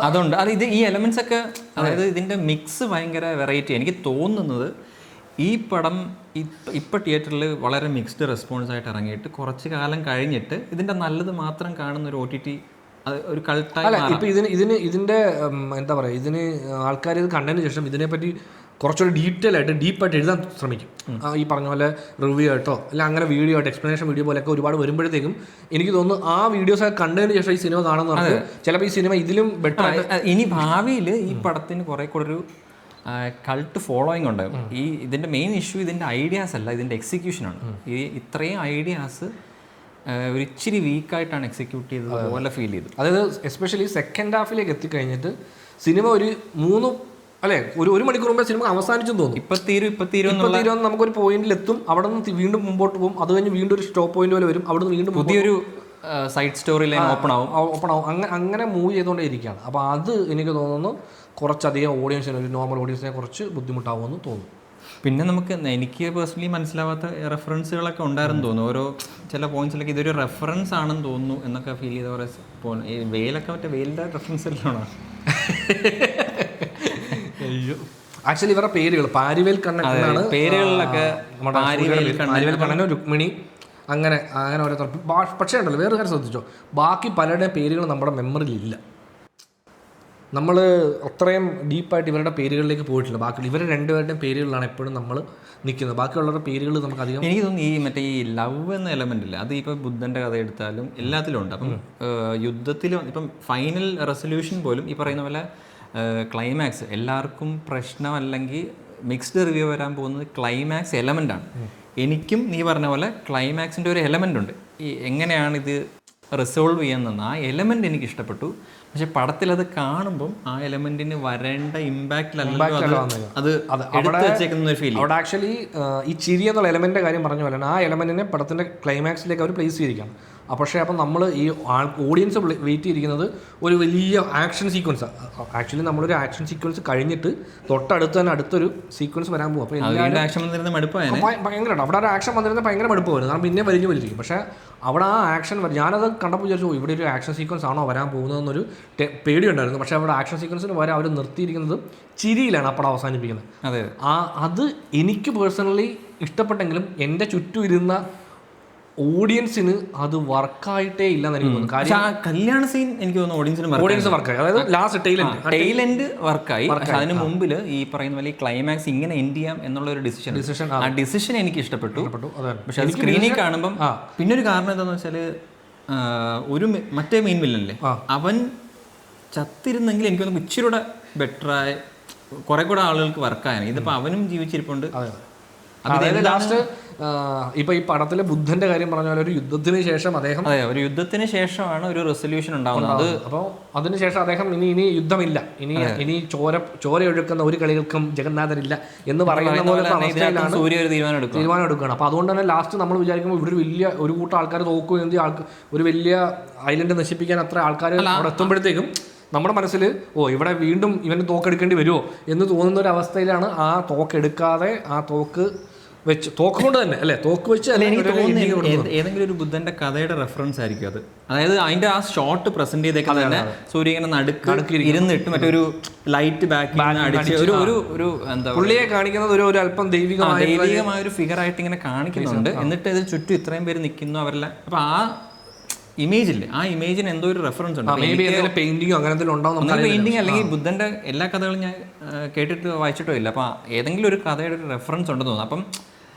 അതുണ്ട്. അത് ഈ എലമെന്റ്സ് ഒക്കെ, അതായത് ഇതിന്റെ മിക്സ് ഭയങ്കര വെറൈറ്റി. എനിക്ക് തോന്നുന്നത് ഈ പടം ഇപ്പം തിയേറ്ററിൽ വളരെ മിക്സ്ഡ് റെസ്പോൺസ് ആയിട്ട് ഇറങ്ങിയിട്ട് കുറച്ച് കാലം കഴിഞ്ഞിട്ട് ഇതിന്റെ നല്ലത് മാത്രം കാണുന്ന ഒരു OTT ഒരു കൾട്ടായി. അല്ല, ഇപ്പൊ ഇതിന്റെ എന്താ പറയാ, ഇതിന് ആൾക്കാർ ഇത് കണ്ടതിന് ശേഷം ഇതിനെപ്പറ്റി കുറച്ചുകൂടി ഡീപ്പായിട്ട് എഴുതാൻ ശ്രമിക്കും. ഈ പറഞ്ഞ പോലെ റിവ്യൂ ആയിട്ടോ അല്ല അങ്ങനെ വീഡിയോ ആയിട്ട് എക്സ്പ്ലനേഷൻ വീഡിയോ പോലെയൊക്കെ ഒരുപാട് വരുമ്പോഴത്തേക്കും എനിക്ക് തോന്നുന്നു ആ വീഡിയോസ് ഒക്കെ കണ്ടതിന് ശേഷം ഈ സിനിമ കാണുന്ന പറഞ്ഞാൽ ചിലപ്പോൾ ഈ സിനിമ ഇതിലും ബെറ്റർ. ഇനി ഭാവിയിൽ ഈ പടത്തിന് കുറെ കൂടെ ഒരു കൾട്ട് ഫോളോയിങ് ഉണ്ടാകും. ഇതിന്റെ മെയിൻ ഇഷ്യൂ ഇതിന്റെ ഐഡിയാസ് അല്ല, ഇതിന്റെ എക്സിക്യൂഷനാണ്. ഇത്രയും ഐഡിയാസ് ഒരു ഇച്ചിരി വീക്കായിട്ടാണ് എക്സിക്യൂട്ട് ചെയ്തത് പോലെ ഫീൽ ചെയ്തു. അതായത് എസ്പെഷ്യലി സെക്കൻഡ് ഹാഫിലേക്ക് എത്തിക്കഴിഞ്ഞിട്ട് സിനിമ ഒരു 1 മണിക്കൂർ മുമ്പേ സിനിമ അവസാനിച്ചെന്ന് തോന്നുന്നു. ഇപ്പൊ തീരും നമുക്കൊരു പോയിന്റിൽ എത്തും, അവിടെ നിന്ന് വീണ്ടും മുമ്പോട്ട് പോകും, അത് കഴിഞ്ഞ് വീണ്ടും ഒരു സ്റ്റോപ്പ് പോയിന്റ് പോലെ വരും, അവിടെ നിന്ന് വീണ്ടും പുതിയൊരു സൈഡ് സ്റ്റോറി ലൈൻ ഓപ്പൺ ആവും. അങ്ങനെ മൂവ് ചെയ്തുകൊണ്ടേ ഇരിക്കുകയാണ്. അപ്പോൾ അത് എനിക്ക് തോന്നുന്നു കുറച്ചധികം ഓഡിയൻസിന്, ഒരു നോർമൽ ഓഡിയൻസിനെ കുറച്ച് ബുദ്ധിമുട്ടാവുമെന്ന് തോന്നുന്നു. പിന്നെ എനിക്ക് പേഴ്സണലി മനസ്സിലാവാത്ത റെഫറൻസുകളൊക്കെ ഉണ്ടായിരുന്നു തോന്നുന്നു. ഓരോ ചില പോയിന്റ്സിലൊക്കെ ഇതൊരു റെഫറൻസ് ആണെന്ന് തോന്നുന്നു എന്നൊക്കെ ഫീൽ ചെയ്ത കുറേ ഈ വെയിലൊക്കെ മറ്റേ വെയിലിൻ്റെ റെഫറൻസ് എല്ലാം അയ്യോ, ആക്ച്വലി ഇവരുടെ പേരുകൾ പാരിവേൽ കണ്ണനാണ് പേരുകളിലൊക്കെ, പാരിവേൽ കണ്ണനോ രുക്മിണി അങ്ങനെ ഓരോരുത്തർ. പക്ഷേ ഉണ്ടല്ലോ വേറെ കാര്യം ശ്രദ്ധിച്ചോ, ബാക്കി പലരുടെയും പേരുകൾ നമ്മുടെ മെമ്മറിയിലില്ല. നമ്മൾ അത്രയും ഡീപ്പായിട്ട് ഇവരുടെ പേരുകളിലേക്ക് പോയിട്ടില്ല. ബാക്കിയുള്ള ഇവരുടെ രണ്ടുപേരുടെയും പേരുകളിലാണ് എപ്പോഴും നമ്മൾ നിൽക്കുന്നത്. ബാക്കിയുള്ളവരുടെ പേരുകൾ നമുക്ക് അധികം എനിക്ക് തോന്നുന്നു ഈ ലവ് എന്ന എലമെന്റ് ഇല്ല, അത് ഇപ്പോൾ ബുദ്ധൻ്റെ കഥ എടുത്താലും എല്ലാത്തിലും ഉണ്ട്. അപ്പം യുദ്ധത്തിലും ഇപ്പം ഫൈനൽ റെസൊല്യൂഷൻ പോലും ഈ പറയുന്ന പോലെ ക്ലൈമാക്സ് എല്ലാവർക്കും പ്രശ്നമല്ലെങ്കിൽ മിക്സ്ഡ് റിവ്യൂ വരാൻ പോകുന്നത് ക്ലൈമാക്സ് എലമെൻ്റാണ്. എനിക്കും നീ പറഞ്ഞ പോലെ ക്ലൈമാക്സിൻ്റെ ഒരു എലമെൻ്റ് ഉണ്ട്. ഈ എങ്ങനെയാണ് ഇത് റിസോൾവ് ചെയ്യുന്നതെന്ന് ആ എലമെൻ്റ് എനിക്ക് ഇഷ്ടപ്പെട്ടു. പക്ഷെ പടത്തിൽ അത് കാണുമ്പം ആ എലമെന്റിന് വരേണ്ട ഇമ്പാക്റ്റിലല്ലോ അത് എടുത്ത് വെച്ചേക്കുന്ന ഒരു ഫീൽ. അവിടെ ആക്ച്വലി ഈ ചിരി എന്നുള്ള എലമെന്റിന്റെ കാര്യം പറഞ്ഞ പോലെ ആ എലമെന്റിനെ പടത്തിന്റെ ക്ലൈമാക്സിലേക്ക് അവർ പ്ലേസ് ചെയ്തിരിക്കുകയാണ്. പക്ഷേ അപ്പം നമ്മൾ ഈ ഓഡിയൻസ് വെയിറ്റ് ചെയ്തിരിക്കുന്നത് ഒരു വലിയ ആക്ഷൻ സീക്വൻസ്. ആക്ച്വലി നമ്മളൊരു ആക്ഷൻ സീക്വൻസ് കഴിഞ്ഞിട്ട് തൊട്ടടുത്ത് തന്നെ അടുത്തൊരു സീക്വൻസ് വരാൻ പോകും. അപ്പോൾ ഭയങ്കരമാണ് അവിടെ ഒരു ആക്ഷൻ വന്നിരുന്നത് ഭയങ്കര മടുപ്പ് വരും, കാരണം പിന്നെ വലിഞ്ഞിരിക്കും. പക്ഷേ അവിടെ ആ ആക്ഷൻ ഞാനത് കണ്ടപ്പോൾ വിചാരിച്ചു ഇവിടെ ഒരു ആക്ഷൻ സീക്വൻസ് ആണോ വരാൻ പോകുന്നതെന്നൊരു പേടിയുണ്ടായിരുന്നു. പക്ഷേ അവിടെ ആക്ഷൻ സീക്വൻസിന് വരെ അവർ നിർത്തിയിരിക്കുന്നത് ചിരിയിലാണ് ആ പടം അവസാനിപ്പിക്കുന്നത്. അത് എനിക്ക് പേഴ്സണലി ഇഷ്ടപ്പെട്ടെങ്കിലും എൻ്റെ ചുറ്റും ഇരുന്ന ഓഡിയൻസിന് അത് വർക്കായിട്ടേ ഇല്ലെന്ന് എനിക്ക് തോന്നുന്നു. കാര്യം കല്യാണ സീൻ എനിക്ക് തോന്നുന്നു ഓഡിയൻസ് വർക്കായി, അതായത് ലാസ്റ്റ് ടെയിൽ എൻഡ് വർക്കായി. അതിന് മുമ്പിൽ ഈ പറയുന്ന പോലെ ക്ലൈമാക്സ് ഇങ്ങനെ എൻഡ് ചെയ്യാം എന്നുള്ള ഒരു ഡിസിഷൻ ആ ഡിസിഷൻ എനിക്ക് ഇഷ്ടപ്പെട്ടു. പക്ഷെ അത് സ്ക്രീനിൽ കാണുമ്പം പിന്നെ ഒരു കാരണം എന്താണെന്ന് വെച്ചാൽ മറ്റേ മെയിൻ വില്ലനല്ലേ അവൻ ചത്തിരുന്നെങ്കിൽ എനിക്ക് തോന്നുന്നു ഇച്ചിരി കൂടെ ബെറ്ററായ കുറെ കൂടെ ആളുകൾക്ക് വർക്കായാണ്. ഇതിപ്പോൾ അവനും ജീവിച്ചിരിപ്പുണ്ട്. അതായത് ലാസ്റ്റ് ഇപ്പൊ ഈ പടത്തിലെ ബുദ്ധന്റെ കാര്യം പറഞ്ഞ പോലെ ഒരു യുദ്ധത്തിന് ശേഷം അദ്ദേഹം ഒരു യുദ്ധത്തിന് ശേഷമാണ് ഒരു റെസൊല്യൂഷൻ ഉണ്ടാവുന്നത്. അപ്പോൾ അതിനുശേഷം അദ്ദേഹം ഇനി യുദ്ധമില്ല, ഇനി ചോര ഒഴുക്കുന്ന ഒരു കളികൾക്കും ജഗന്നാഥനില്ല എന്ന് പറയുന്ന പോലെ സൂര്യ ഒരു തീരുമാനം എടുക്കുകയാണ്. അപ്പോൾ അതുകൊണ്ട് തന്നെ ലാസ്റ്റ് നമ്മൾ വിചാരിക്കുമ്പോൾ ഇവിടെ ഒരു കൂട്ടം ആൾക്കാർ തോക്കുകയും ഒരു വലിയ ഐലൻഡ് നശിപ്പിക്കാൻ അത്ര ആൾക്കാർ അവിടെ എത്തുമ്പോഴത്തേക്കും നമ്മുടെ മനസ്സിൽ ഇവിടെ വീണ്ടും ഇവന് തോക്കെടുക്കേണ്ടി വരുമോ എന്ന് തോന്നുന്ന ഒരു അവസ്ഥയിലാണ് ആ തോക്കെടുക്കാതെ ആ തോക്ക് കൊണ്ട് തന്നെ അല്ലെ തോക്ക് വെച്ച് ഏതെങ്കിലും ഒരു ബുദ്ധന്റെ കഥയുടെ റെഫറൻസ് ആയിരിക്കും അത്. അതായത് അതിന്റെ ആ ഷോട്ട് പ്രസന്റ് ചെയ്തേക്കുന്നത് തന്നെ സൂര്യ ഇങ്ങനെ നടുക്ക് ഇരുന്നിട്ട് മറ്റൊരു ലൈറ്റ് ബാക്ക് അടിച്ച് ഒരു എന്താ പുള്ളിയെ കാണിക്കുന്നത് ഒരു അല്പം ദൈവികമായ ഒരു ഫിഗർ ആയിട്ട് ഇങ്ങനെ കാണിക്കുന്നുണ്ട്. എന്നിട്ട് ഇതിൽ ചുറ്റും ഇത്രയും പേര് നിൽക്കുന്നു അവരെല്ലാം. അപ്പൊ ആ ഇമേജ് ഇല്ലേ, ആ ഇമേജിന് എന്തോ ഒരു റെഫറൻസ് ഉണ്ട്. പെയിന്റിങ്ങോ അങ്ങനെ പെയിന്റിങ് അല്ലെങ്കിൽ ബുദ്ധന്റെ എല്ലാ കഥകളും ഞാൻ കേട്ടിട്ട് വായിച്ചിട്ടോ ഇല്ല. അപ്പൊ ഏതെങ്കിലും ഒരു കഥയുടെ ഒരു റെഫറൻസ് ഉണ്ടെന്ന് തോന്നുന്നു. അപ്പം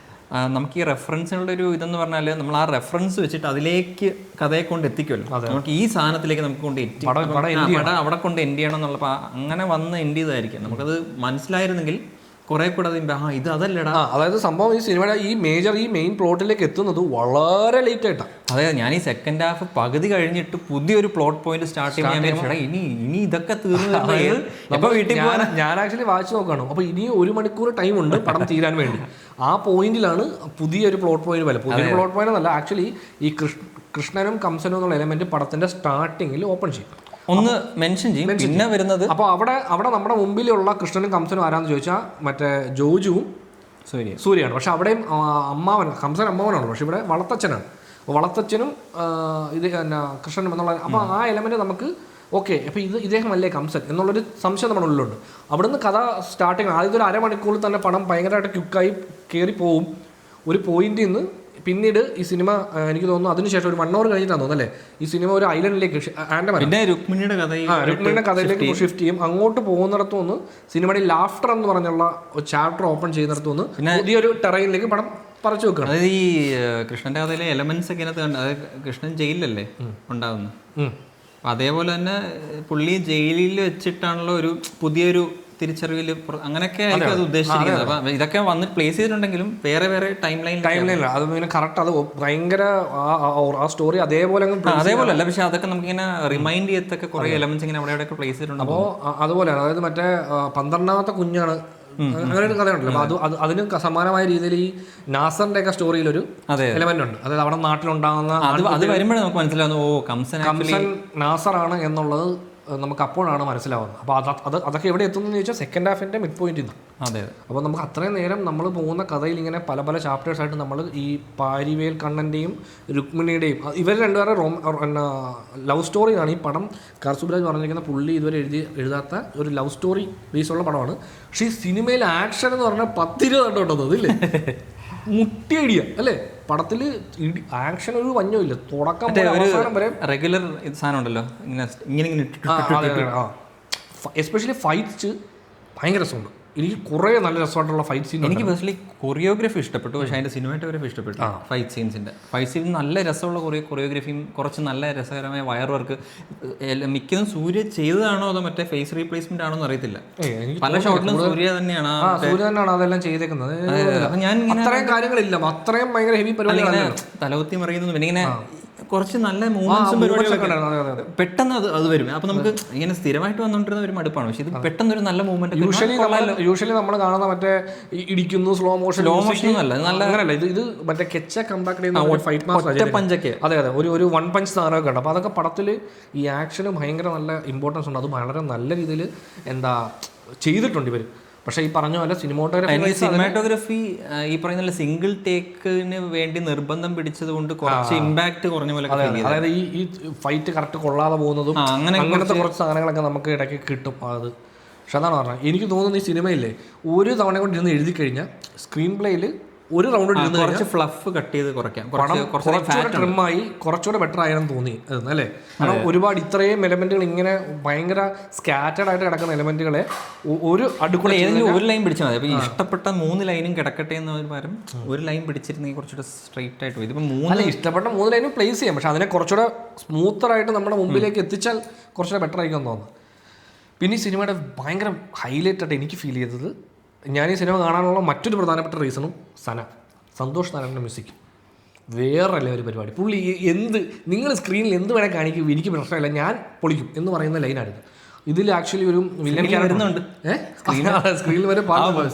നമുക്ക് ഈ റെഫറൻസുകളുടെ ഒരു ഇതെന്ന് പറഞ്ഞാൽ നമ്മൾ ആ റെഫറൻസ് വെച്ചിട്ട് അതിലേക്ക് കഥയെ കൊണ്ട് എത്തിക്കുമല്ലോ. നമുക്ക് ഈ സാധനത്തിലേക്ക് നമുക്ക് കൊണ്ട് അവിടെ കൊണ്ട് എൻഡ് ചെയ്യണം എന്നുള്ളപ്പോൾ അങ്ങനെ വന്ന് എൻഡ് ചെയ്തതായിരിക്കും. നമുക്കത് മനസ്സിലായിരുന്നെങ്കിൽ കുറെ കൂടെ ഇത് അതല്ലടാ. അതായത് സംഭവം ഈ സിനിമയുടെ ഈ മെയിൻ പ്ലോട്ടിലേക്ക് എത്തുന്നത് വളരെ ലേറ്റ് ആയിട്ടാണ്. അതായത് ഞാൻ ഈ സെക്കൻഡ് ഹാഫ് പകുതി കഴിഞ്ഞിട്ട് പുതിയൊരു പ്ലോട്ട് പോയിന്റ് സ്റ്റാർട്ട് ചെയ്യാൻ ഇനി ഇതൊക്കെ തീർന്നു വീട്ടിൽ പോകാൻ ഞാൻ ആക്ച്വലി വായിച്ചു നോക്കുകയാണ്. അപ്പോൾ ഇനി 1 മണിക്കൂർ ടൈം ഉണ്ട് പടം തീരാൻ വേണ്ടി. ആ പോയിന്റിലാണ് പുതിയൊരു പ്ലോട്ട് പോയിന്റ് പോലെ. പുതിയൊരു പ്ലോട്ട് പോയിന്റ് എന്നല്ല, ആക്ച്വലി ഈ കൃഷ്ണനും കംസനും എന്നുള്ള എലമെന്റ് പടത്തിന്റെ സ്റ്റാർട്ടിങ്ങിൽ ഓപ്പൺ ചെയ്യും. ഒന്ന് മെൻഷൻ ചെയ്യും. പിന്നെ വരുന്നത് അപ്പോൾ അവിടെ നമ്മുടെ മുമ്പിലുള്ള കൃഷ്ണനും കംസനും ആരാന്ന് ചോദിച്ചാൽ മറ്റേ ജോജുവും സൂര്യയാണ്. പക്ഷെ അവിടെയും കംസൻ അമ്മാവനാണ്, പക്ഷെ ഇവിടെ വളർത്തച്ഛനാണ്. വളർത്തച്ഛനും ഇത് എന്നാ കൃഷ്ണനും എന്നുള്ള അപ്പോൾ ആ എലമെന്റ് നമുക്ക് ഓക്കെ, അപ്പോൾ ഇദ്ദേഹമല്ലേ കംസൻ എന്നുള്ളൊരു സംശയം നമ്മുടെ ഉള്ളിലുണ്ട്. അവിടുന്ന് കഥ സ്റ്റാർട്ടിങ് ആദ്യത്തെ ഒരു അരമണിക്കൂറിൽ തന്നെ പടം ഭയങ്കരമായിട്ട് ക്വിക്കായി കയറി പോവും ഒരു പോയിന്റിൽ നിന്ന്. പിന്നീട് ഈ സിനിമ എനിക്ക് തോന്നുന്നു അതിനുശേഷം ഒരു 1 hour കഴിഞ്ഞിട്ടാണ് തോന്നുന്നല്ലേ ഈ സിനിമ ഒരു ഐലൻഡിലേക്ക് രുക്മിണിയുടെ കഥയിലേക്ക് ഷിഫ്റ്റ് ചെയ്യും. അങ്ങോട്ട് പോകുന്നിടത്തു നിന്ന് സിനിമയുടെ ലാഫ്റ്റർ എന്ന് പറഞ്ഞുള്ള ഒരു ചാപ്റ്റർ ഓപ്പൺ ചെയ്യുന്നിടത്തു നിന്ന് പുതിയൊരു ടെറൈനിലേക്ക് പടം പറിച്ചു വെക്കണം. അതായത് ഈ കൃഷ്ണന്റെ കഥയിലെ എലമെന്റ്സ് ഒക്കെ അതായത് കൃഷ്ണൻ ജയിലിലല്ലേ ഉണ്ടാവുന്നത്, അതേപോലെ തന്നെ പുള്ളി ജയിലിൽ വെച്ചിട്ടാണല്ലോ ഒരു പുതിയൊരു തിരിച്ചറിവില് അങ്ങനെയൊക്കെ ആയിരിക്കും അത് ഉദ്ദേശിച്ചിരിക്കുന്നത്. അപ്പൊ ഇതൊക്കെ വന്നിട്ട് പ്ലേസ് ചെയ്തിട്ടുണ്ടെങ്കിലും വേറെ വേറെ ടൈം ലൈനിലാണ് അത് പിന്നെ കറക്റ്റ് അത് ഭയങ്കര ആ സ്റ്റോറി അതേപോലെ അല്ല, പക്ഷെ അതൊക്കെ നമുക്കിങ്ങനെ റിമൈൻഡ് ചെയ്യത്തൊക്കെ കുറെ എലമെന്റ്സ് ഇങ്ങനെ അവിടെ ഒക്കെ പ്ലേസ് ചെയ്തിട്ടുണ്ട്. അപ്പോൾ അതുപോലെയാണ്, അതായത് മറ്റേ 12ാമത്തെ കുഞ്ഞാണ് അങ്ങനെ ഒരു കഥയുണ്ടല്ലോ. അപ്പൊ അതിന് സമാനമായ രീതിയിൽ ഈ നാസറിന്റെ ഒക്കെ സ്റ്റോറിയിൽ ഒരു എലമെന്റ് ഉണ്ട്. അതായത് അവിടെ നാട്ടിലുണ്ടാകുന്ന അത് വരുമ്പോഴേ നമുക്ക് മനസ്സിലാവുന്നു കംസൻ നാസറാണ് എന്നുള്ളത് നമുക്ക് അപ്പോഴാണ് മനസ്സിലാവുന്നത്. അപ്പോൾ അതൊക്കെ എവിടെ എത്തുന്നതെന്ന് ചോദിച്ചാൽ സെക്കൻഡ് ഹാഫിൻ്റെ മിഡ് പോയിന്റിൽ നിന്ന്. അതെ. അപ്പോൾ നമുക്ക് അത്രയും നേരം നമ്മൾ പോകുന്ന കഥയിൽ ഇങ്ങനെ പല പല ചാപ്റ്റേഴ്സായിട്ട് നമ്മൾ ഈ പാരിവേൽ കണ്ണൻ്റെയും രുക്മിണിയുടെയും ഇവർ രണ്ടുപേരെ ലവ് സ്റ്റോറിയാണ് ഈ പടം. കാർസുബ്രാജ് പറഞ്ഞിരിക്കുന്ന പുള്ളി ഇതുവരെ എഴുതാത്ത ഒരു ലവ് സ്റ്റോറി ബേസുള്ള പടമാണ്. പക്ഷേ ഈ സിനിമയിൽ ആക്ഷൻ എന്ന് പറഞ്ഞാൽ 10-20 കണ്ടോട്ടുന്നത് ഇല്ലേ, മുട്ടിയടിയ അല്ലേ പടത്തിൽ. ആക്ഷൻ ഒരു വഞ്ഞമില്ല, തുടക്കം വരെ റെഗുലർ സാധനം ഉണ്ടല്ലോ ഇങ്ങനെ. എസ്പെഷ്യലി ഫൈറ്റ്സ് ഭയങ്കര രസമുണ്ട്. എനിക്ക് കുറേ നല്ല രസമായിട്ടുള്ള ഫൈറ്റ് സീൻ. എനിക്ക് പേഴ്സണലി കൊറിയോഗ്രഫി ഇഷ്ടപ്പെട്ടു, പക്ഷേ അതിൻ്റെ സിനിമാറ്റോഗ്രഫി ഇഷ്ടപ്പെട്ടു. ഫൈറ്റ് സീൻ നല്ല രസമുള്ള കൊറിയോഗ്രഫിയും കുറച്ച് നല്ല രസകരമായ വയർ വർക്ക്. മിക്കതും സൂര്യ ചെയ്തതാണോ അതോ മറ്റേ ഫേസ് റീപ്ലേസ്മെന്റ് ആണോ എന്ന് അറിയത്തില്ല. പല ഷോട്ടിലും സൂര്യ തന്നെയാണ് അതെല്ലാം ചെയ്തേക്കുന്നത്. ഞാൻ അത്രയും കാര്യങ്ങളില്ല, അത്രയും ഭയങ്കര ഹെവി പരിപാടി തലകുത്തി മറിയുന്നു. പിന്നെ ഇങ്ങനെ കുറച്ച് നല്ല മൂവ്മെന്റ്സും പെട്ടെന്ന് അത് വരും. അപ്പൊ നമുക്ക് ഇങ്ങനെ സ്ഥിരമായിട്ട് വന്നുകൊണ്ടിരുന്ന ഒരു മടുപ്പാണ്. പക്ഷെ ഇത് പെട്ടെന്ന് ഒരു നല്ല മൂവ്മെന്റ്. യൂഷ്വലി നമ്മൾ കാണുന്ന മറ്റേ ഇടിക്കുന്നു സ്ലോ മോഷൻ അങ്ങനെയല്ല, ഇത് മറ്റേ കെച്ച കമ്പാക്ട് പഞ്ചൊക്കെ. അതെ ഒരു 1 punch സാധനമൊക്കെ ഉണ്ട്. അപ്പോൾ അതൊക്കെ പടത്തിൽ ഈ ആക്ഷന് ഭയങ്കര നല്ല ഇമ്പോർട്ടൻസ് ഉണ്ട്. അത് വളരെ നല്ല രീതിയിൽ ചെയ്തിട്ടുണ്ട് ഇവർ. പക്ഷേ ഈ പറഞ്ഞ പോലെ സിനിമാറ്റോഗ്രഫി ഈ പറയുന്ന സിംഗിൾ ടേക്കിന് വേണ്ടി നിർബന്ധം പിടിച്ചത് കൊണ്ട് കുറച്ച് ഇമ്പാക്ട് കുറഞ്ഞ പോലെ. അതായത് ഈ ഫൈറ്റ് കറക്റ്റ് കൊള്ളാതെ പോകുന്നതും അങ്ങനത്തെ കുറച്ച് സാധനങ്ങളൊക്കെ നമുക്ക് ഇടയ്ക്ക് കിട്ടും. അത് പക്ഷെ അതാണ് പറഞ്ഞത്. എനിക്ക് തോന്നുന്നു ഈ സിനിമയില്ലേ ഒരു തവണ കൊണ്ട് ഇരുന്ന് എഴുതി കഴിഞ്ഞാൽ സ്ക്രീൻ പ്ലേയിൽ ഒരു റൗണ്ട് കുറച്ച് ഫ്ലഫ് കട്ട് ചെയ്ത് കുറയ്ക്കാം, കുറച്ചുകൂടെ ട്രിമ്മായി കുറച്ചുകൂടെ ബെറ്റർ ആയെന്ന് തോന്നി അല്ലേ. കാരണം ഒരുപാട് ഇത്രയും എലമെന്റുകൾ ഇങ്ങനെ ഭയങ്കര സ്കാറ്റേഡ് ആയിട്ട് കിടക്കുന്ന എലമെന്റുകളെ ഒരു അടുക്കള ഏതെങ്കിലും ഒരു ലൈൻ പിടിച്ചാൽ മതി. അപ്പോൾ ഇഷ്ടപ്പെട്ട 3 ലൈനും കിടക്കട്ടെ എന്ന് പകരം ഒരു ലൈൻ പിടിച്ചിരുന്നെങ്കിൽ കുറച്ചുകൂടെ സ്ട്രൈറ്റ് ആയിട്ട് പോയി. ഇതിപ്പോൾ 3 ഇഷ്ടപ്പെട്ട 3 ലൈനും പ്ലേസ് ചെയ്യാം, പക്ഷെ അതിനെ കുറച്ചുകൂടെ സ്മൂത്തറായിട്ട് നമ്മുടെ മുമ്പിലേക്ക് എത്തിച്ചാൽ കുറച്ചുകൂടെ ബെറ്റർ ആയിരിക്കും തോന്നുന്നു. പിന്നെ ഈ സിനിമയുടെ ഭയങ്കര ഹൈലൈറ്റ് ആയിട്ട് എനിക്ക് ഫീൽ ചെയ്തത്, ഞാൻ ഈ സിനിമ കാണാനുള്ള മറ്റൊരു പ്രധാനപ്പെട്ട റീസണും സന്തോഷ് നാരായണൻ്റെ മ്യൂസിക് വേറെ ഒരു പരിപാടി. പുള്ളി നിങ്ങൾ സ്ക്രീനിൽ എന്ത് വേണേൽ കാണിക്കും, എനിക്ക് പ്രശ്നമില്ല, ഞാൻ പൊളിക്കും എന്ന് പറയുന്ന ലൈനായിരുന്നു. ഇതിൽ ആക്ച്വലി ഒരു വില്ലൻ വരുന്നുണ്ട് സ്ക്രീനിൽ വരെ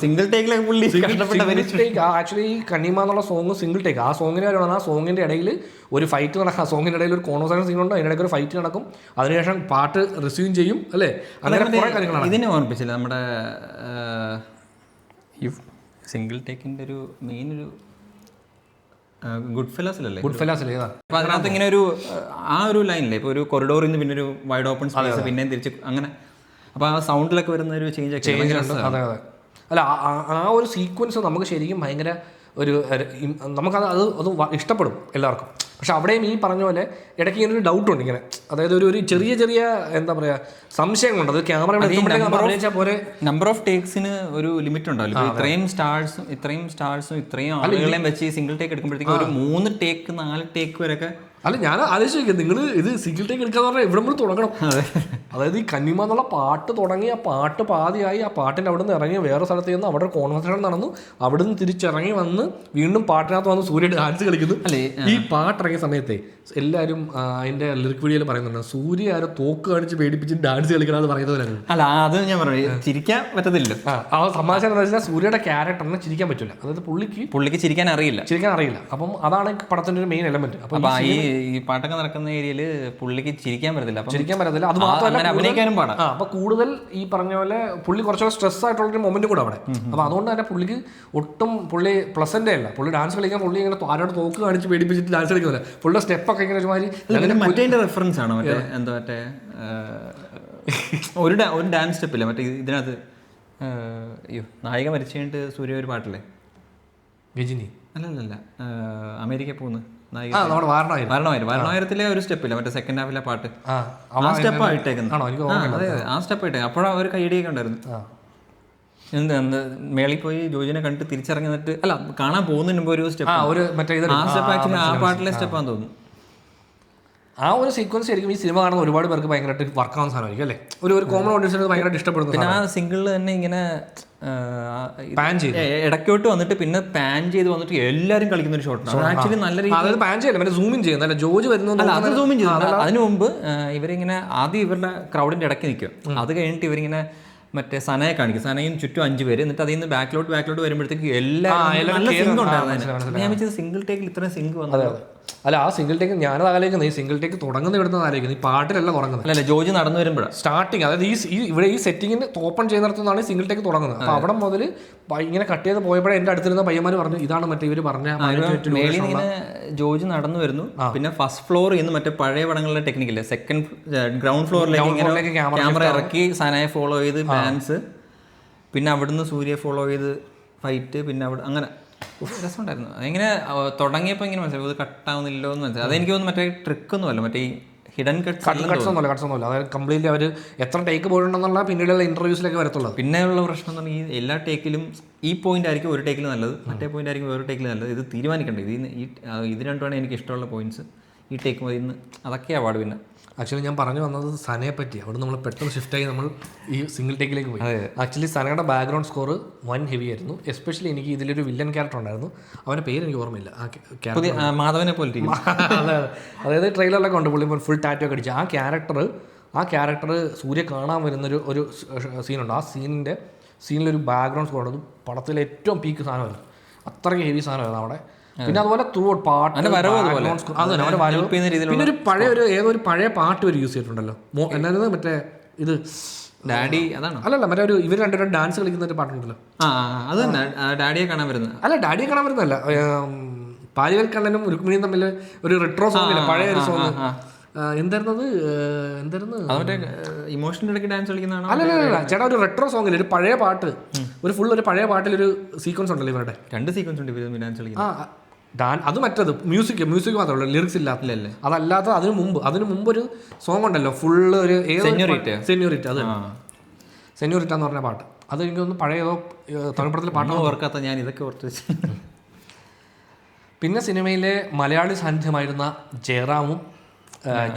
സിംഗിൾ ടേക്ക്. ആക്ച്വലി ഈ കണ്ണിമ എന്നുള്ള സോങ് സിംഗിൾ ടേക്ക്. ആ സോങ്ങിന് വരുവാണ്. ആ സോങ്ങിൻ്റെ ഇടയിൽ ഒരു ഫൈറ്റ് നടക്കും. ആ സോങ്ങിൻ്റെ ഇടയിൽ ഒരു കോൺവെർസേഷൻ സീനുണ്ട്, അതിനിടയ്ക്ക് ഒരു ഫൈറ്റ് നടക്കും, അതിനുശേഷം പാട്ട് റിസീവ് ചെയ്യും അല്ലേ. അങ്ങനെ കുറേ കാര്യങ്ങളാണ്. ഇതിനെ ഓർമ്മിപ്പിച്ചില്ല നമ്മുടെ ഈ സിംഗിൾ ടേക്കിൻ്റെ ഒരു മെയിൻ ഒരു ഗുഡ് ഫെല്ലാസിലല്ലേ. അപ്പോൾ അതിനകത്ത് ഇങ്ങനെ ഒരു ലൈനില്ലേ, ഇപ്പോൾ ഒരു കൊറിഡോറിൽ നിന്ന് പിന്നെ ഒരു വൈഡ് ഓപ്പൺ സ്പേസ് പിന്നെയും തിരിച്ച് അങ്ങനെ. അപ്പോൾ ആ സൗണ്ടിലൊക്കെ വരുന്ന ഒരു ചേഞ്ച് ഉണ്ട്. അതെ അല്ല, ആ ഒരു സീക്വൻസ് നമുക്ക് ശരിക്കും ഭയങ്കര നമുക്കത് അത് ഇഷ്ടപ്പെടും എല്ലാവർക്കും. പക്ഷെ അവിടെയും ഈ പറഞ്ഞ പോലെ ഇടയ്ക്ക് ഇങ്ങനെ ഒരു ഡൗട്ടുണ്ട് ഇങ്ങനെ, അതായത് ഒരു ചെറിയ എന്താ പറയുക സംശയങ്ങളുണ്ട്. അത് ക്യാമറ പോലെ നമ്പർ ഓഫ് ടേക്സിന് ഒരു ലിമിറ്റ് ഉണ്ടാവില്ല. ഇത്രയും സ്റ്റാർസും ഇത്രയും ആളുകളെയും വെച്ച് സിംഗിൾ ടേക്ക് എടുക്കുമ്പോഴത്തേക്കും ഒരു 3 ടേക്ക് 4 ടേക്ക് വരെയൊക്കെ. അല്ല, ഞാൻ ആലോചിക്കുക, നിങ്ങൾ ഇത് സിംഗിൾ ടേക്ക് എടുക്കാന്ന് പറഞ്ഞാൽ ഇവിടെ നമ്മൾ തുടങ്ങണം. അതായത് ഈ കന്നിമ എന്നുള്ള പാട്ട് തുടങ്ങി, ആ പാട്ട് പാതിയായി, ആ പാട്ടിൻ്റെ അവിടെ നിന്ന് ഇറങ്ങി വേറെ സ്ഥലത്ത് ചെന്ന് അവിടെ ഒരു കോൺവെർസേഷൻ നടന്നു, അവിടെ നിന്ന് തിരിച്ചിറങ്ങി വന്ന് വീണ്ടും പാട്ടിനകത്ത് വന്ന് സൂര്യ ഡാൻസ് കളിക്കുന്നു. ഈ പാട്ടിറങ്ങിയ സമയത്തെ എല്ലാവരും അതിൻ്റെ ലിറിക് വീഡിയോയിൽ പറയുന്നുണ്ട്, സൂര്യ ആരോ തോക്ക് കാണിച്ച് പേടിപ്പിച്ച് ഡാൻസ് കളിക്കണമെന്ന് പറയുന്നവരാണ്. അല്ല, അത് ഞാൻ പറഞ്ഞു ചിരിക്കാൻ പറ്റത്തില്ല. ആ തമാശ എന്താ വെച്ചാൽ സൂര്യയുടെ ക്യാരക്ടറിന് ചിരിക്കാൻ പറ്റില്ല. അതായത് പുള്ളിക്ക് ചിരിക്കാൻ അറിയില്ല. അപ്പം അതാണ് പടത്തിൻ്റെ ഒരു മെയിൻ എലമെന്റ്. അപ്പം ഈ ഈ പാട്ടൊക്കെ നടക്കുന്ന ഏരിയയിൽ പുള്ളിക്ക് ചിരിക്കാൻ പറ്റത്തില്ല. അത് മാത്രമല്ല അഭിനയിക്കാനും പാടാം. അപ്പൊ കൂടുതൽ ഈ പറഞ്ഞ പോലെ പുള്ളി കുറച്ചുകൂടെ സ്ട്രെസ് ആയിട്ടുള്ളൊരു മൊമെന്റ് കൂടെ അവിടെ. അപ്പൊ അതുകൊണ്ട് തന്നെ പുള്ളിക്ക് ഒട്ടും പുള്ളി പ്ലസന്റ് അല്ല. പുള്ളി ഡാൻസ് കളിക്കാൻ പുള്ളി ഇങ്ങനെ ആരോട് തോക്ക് കാണിച്ച് പേടിപ്പിച്ചിട്ട് ഡാൻസ് കളിക്കുന്നില്ല. പുള്ളിയുടെ സ്റ്റെപ്പൊക്കെ ഇങ്ങനെ ഒരുമാതിരി മറ്റേ റെഫറൻസ് ആണ് മറ്റേ ഒരു ഡാൻസ് സ്റ്റെപ്പില്ല മറ്റേ ഇതിനകത്ത്. അയ്യോ, നായിക മരിച്ചു കഴിഞ്ഞിട്ട് സൂര്യ ഒരു പാട്ടില്ലേ, ഗജിനി അല്ലല്ല, അമേരിക്ക പോകുന്നു നായിക, വാരണായിരത്തിലെ ഒരു സ്റ്റെപ്പില്ല മറ്റേ സെക്കൻഡ് ഹാഫിലെ പാട്ട്, ആ സ്റ്റെപ്പാണ് ഇട്ടേക്കുന്നത്. അതെ, ആ സ്റ്റെപ്പ് ഇട്ടേ. അപ്പോഴാ ഒരു കൈയടിയൊക്കെ ഉണ്ടായിരുന്നു. എന്ത് മേളിൽ പോയി ജോജിനെ കണ്ടിട്ട് തിരിച്ചിറങ്ങി നിന്നിട്ട് അല്ല കാണാൻ പോകുന്നതിന് മുമ്പ് ഒരു സ്റ്റെപ്പ്, ആ സ്റ്റെപ്പ് ആക്ച്വലി ആ പാട്ടിലെ സ്റ്റെപ്പാന്ന് തോന്നുന്നു. ആ ഒരു സീക്വൻസ് ആയിരിക്കും ഈ സിനിമ കാണുന്ന ഒരുപാട് പേർക്ക് ഭയങ്കരമായിട്ട് വർക്ക് ആവുന്ന സാധനമായിരിക്കും അല്ലേ, ഒരു കോമൺ ഓഡിയൻസിന് ഭയങ്കരമായിട്ട് ഇഷ്ടപ്പെടുന്നു. പിന്നെ ആ സിംഗിളിൽ തന്നെ ഇങ്ങനെ പാൻ ചെയ്ത് ഇടയ്ക്കോട്ട് വന്നിട്ട് പിന്നെ പാൻ ചെയ്ത് വന്നിട്ട് എല്ലാവരും കളിക്കുന്ന ഒരു ഷോട്ടാണ് ആക്ച്വലി നല്ല രീതിയിൽ. പാൻ ചെയ്യല്ല, സൂമിൻ ചെയ്യുന്നത് ജോജ് വരുന്നത് സൂമിൻ ചെയ്യുന്നത്. അതിനു മുമ്പ് ഇവരിങ്ങനെ ആദ്യം ഇവരുടെ ക്രൗഡിന്റെ ഇടയ്ക്ക് നിൽക്കും. അത് കഴിഞ്ഞിട്ട് ഇവരിങ്ങനെ മറ്റേ സനയെ കാണിക്കും. സനയും ചുറ്റും 5 പേര്. എന്നിട്ട് അതിൽ നിന്ന് ബാക്കിലോട്ട് വരുമ്പോഴത്തേക്ക് എല്ലാവരും നല്ല സിങ്ക് ഉണ്ടായിരുന്നു. ഞാൻ വെച്ചത് സിംഗിൾ ടേക്കിൽ ഇത്രയും സിങ്ക് വന്നത്. അല്ല, ആ സിംഗിൾ ടേക്ക് ഞാനത് ആലോചിക്കുന്നത്, ഈ സിംഗിൾ ടേക്ക് തുടങ്ങുന്ന ഇവിടുന്ന് ആലോചിക്കുന്നത്, ഈ പാട്ടിലല്ല തുടങ്ങുന്നത്. അല്ല, ജോജി നടന്നു വരുമ്പോഴാണ് സ്റ്റാർട്ടിങ്. അതായത് ഇവിടെ ഈ സെറ്റിങ്ങിന് ഓപ്പൺ ചെയ്യുന്നിടത്തുനിന്നാണ് സിംഗിൾ ടേക്ക് തുടങ്ങുന്നത്. അപ്പോൾ അവിടെ മുതൽ ഇങ്ങനെ കട്ട് ചെയ്ത് പോയപ്പോഴേ എൻ്റെ അടുത്തിരുന്ന പയ്യന്മാർ പറഞ്ഞു ഇതാണ് മറ്റേ ഇവർ പറഞ്ഞ മേളിൽ ഇങ്ങനെ ജോജി നടന്നു വരുന്നു. പിന്നെ ഫസ്റ്റ് ഫ്ലോർ ഇന്ന് മറ്റേ പഴയ പടങ്ങളിലെ ടെക്നിക്കില്ലേ, ഗ്രൗണ്ട് ഫ്ലോറിലേക്ക് ക്യാമറ ഇറക്കി സനയെ ഫോളോ ചെയ്ത് ഡാൻസ്, പിന്നെ അവിടുന്ന് സൂര്യ ഫോളോ ചെയ്ത് ഫൈറ്റ്, പിന്നെ അവിടെ അങ്ങനെ രസമുണ്ടായിരുന്നു. അതെങ്ങനെ തുടങ്ങിയപ്പോൾ ഇങ്ങനെ മനസ്സിലായി ഇത് കട്ടാവുന്നില്ലോ എന്ന് മനസ്സിലായി. അതെനിക്ക് തോന്നുന്നു മറ്റേ ട്രിക്കൊന്നും അല്ല, മറ്റേ ഈ ഹിഡൻ കട്ട്സ് ഒന്നുമില്ല. അതായത് കംപ്ലീറ്റ്ലി അവർ എത്ര ടേക്ക് പോയിട്ടുണ്ടെന്നുള്ള പിന്നീടുള്ള ഇന്റർവ്യൂസിലേക്ക് വരത്തുള്ളൂ. പിന്നെയുള്ള പ്രശ്നം എന്ന് പറഞ്ഞാൽ ഈ എല്ലാ ടേക്കിലും ഈ പോയിന്റ് ആയിരിക്കും ഒരു ടേക്കിൽ നല്ലത്, മറ്റേ പോയിന്റ് ആയിരിക്കും വേറെ ടേക്കിൽ നല്ലത്. ഇത് തീരുമാനിക്കേണ്ടത് ഇത് രണ്ടുമാണ് എനിക്ക് ഇഷ്ടമുള്ള പോയിന്റ്സ്. ഈ ടേക്ക് മതി ഇന്ന്, അതൊക്കെയാണ് പാട്. പിന്നെ ആക്ച്വലി ഞാൻ പറഞ്ഞു വന്നത് സനയെ പറ്റി. അവിടെ നമ്മൾ പെട്ടെന്ന് ഷിഫ്റ്റായി നമ്മൾ ഈ സിംഗിൾ ടേക്കിലേക്ക് പോയി. ആക്ച്വലി സനയുടെ ബാക്ക്ഗ്രൗണ്ട് സ്കോർ വൻ ഹെവി ആയിരുന്നു. എസ്പെഷ്യലി എനിക്ക് ഇതിലൊരു വില്ലൻ ക്യാരക്ടർ ഉണ്ടായിരുന്നു, അവൻ്റെ പേര് എനിക്ക് ഓർമ്മയില്ല. മാധവനെ പോലെ അതായത് ട്രെയിലറിലൊക്കെ ഉണ്ട്, പുള്ളി ഫുൾ ടാറ്റോ ഒക്കെ അടിച്ച്. ആ ക്യാരക്ടർ സൂര്യ കാണാൻ വരുന്നൊരു സീനുണ്ട്. ആ സീനിലൊരു ബാക്ക്ഗ്രൗണ്ട് സ്കോർ ഉണ്ട്. അത് പടത്തിലെ ഏറ്റവും പീക്ക് സാധനമായിരുന്നു. അത്രയ്ക്ക് ഹെവി സാധനമായിരുന്നു അവിടെ. പിന്നെ അതുപോലെ ത്രൂ ഔട്ട് പാട്ട്, പിന്നെ ഒരു പഴയ പാട്ട് ഒരു യൂസ് ചെയ്തിട്ടുണ്ടല്ലോ. എന്നായിരുന്നു മറ്റേ ഇത് ഡാഡി, അതാണ് അല്ലല്ല മറ്റേ ഒരു ഇവർ രണ്ടുപേരും ഡാൻസ് കളിക്കുന്ന ഒരു പാട്ടുണ്ടല്ലോ. അത് തന്നെ ഡാഡിയെ കാണാൻ വരുന്നത്. അല്ല, ഡാഡിയെ കാണാൻ വരുന്നതല്ല, പാലിവൽ കണ്ണനും രുക്മിണിയും തമ്മിൽ ഒരു റിട്രോ സോങ് ഇല്ല, പഴയ ഒരു സോങ്. എന്തായിരുന്നു ഇമോഷണൽ ഇടയ്ക്ക് ഡാൻസ് കളിക്കുന്നതാണ്. അല്ല ചേട്ടാ, ഒരു റെട്രോ സോങ്ങിൽ ഒരു പഴയ പാട്ട്, ഒരു പഴയ പാട്ടിലൊരു സീക്വൻസ് ഉണ്ടല്ലോ ഇവരുടെ. 2 സീക്വൻസ് ഉണ്ട് ഇവർ ഡാൻസ് കളിക്കുന്നത്. അത് മറ്റത് മ്യൂസിക് മാത്രമേ ഉള്ളൂ, ലിറിക്സ് ഇല്ലാത്തല്ലേ. അതല്ലാത്ത അതിന് മുമ്പ് ഒരു സോങ് ഉണ്ടല്ലോ ഫുള്ള് ഒരു സെന്യോറിറ്റ, അത് സെന്യോറിറ്റ എന്ന് പറഞ്ഞ പാട്ട്. അത് എനിക്ക് തോന്നുന്നു പഴയ ഏതോ തമിഴ് പടത്തിലെ പാട്ടാണ് ഓർക്കാത്ത ഞാൻ, ഇതൊക്കെ ഓർത്ത് വെച്ചു. പിന്നെ സിനിമയിലെ മലയാളി സാന്നിധ്യമായിരുന്ന ജയറാമും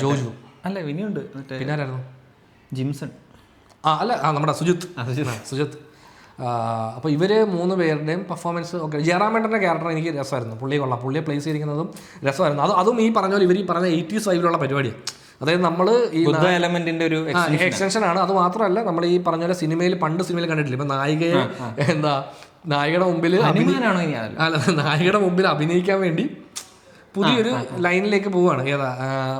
ജോജുവും. അല്ല, വിനിയുണ്ട്. പിന്നെ ആരായിരുന്നു? ജിംസൺ. അല്ല, നമ്മുടെ സുജിത്ത്. അപ്പോൾ ഇവർ 3 പേരുടെയും പെർഫോമൻസ് ഒക്കെ. ജയറാമേട്ടൻ്റെ ക്യാരക്ടർ എനിക്ക് രസമായിരുന്നു, പുള്ളിയെ കൊള്ളാം, പുള്ളിയെ പ്ലേസ് ചെയ്തിരിക്കുന്നതും രസമായിരുന്നു. അതും ഈ പറഞ്ഞ പോലെ ഇവർ ഈ പറഞ്ഞ 80s വൈബിലുള്ള പരിപാടിയാണ്. അതായത് നമ്മൾ ഈ എലമെന്റിന്റെ ഒരു എക്സ്റ്റൻഷൻ ആണ്. അത് മാത്രമല്ല, നമ്മൾ ഈ പറഞ്ഞ പോലെ സിനിമയിൽ കണ്ടിട്ടില്ല, ഇപ്പം നായികയുടെ മുമ്പിൽ അഭിനയിക്കാൻ വേണ്ടി പുതിയൊരു ലൈനിലേക്ക് പോവുകയാണ്.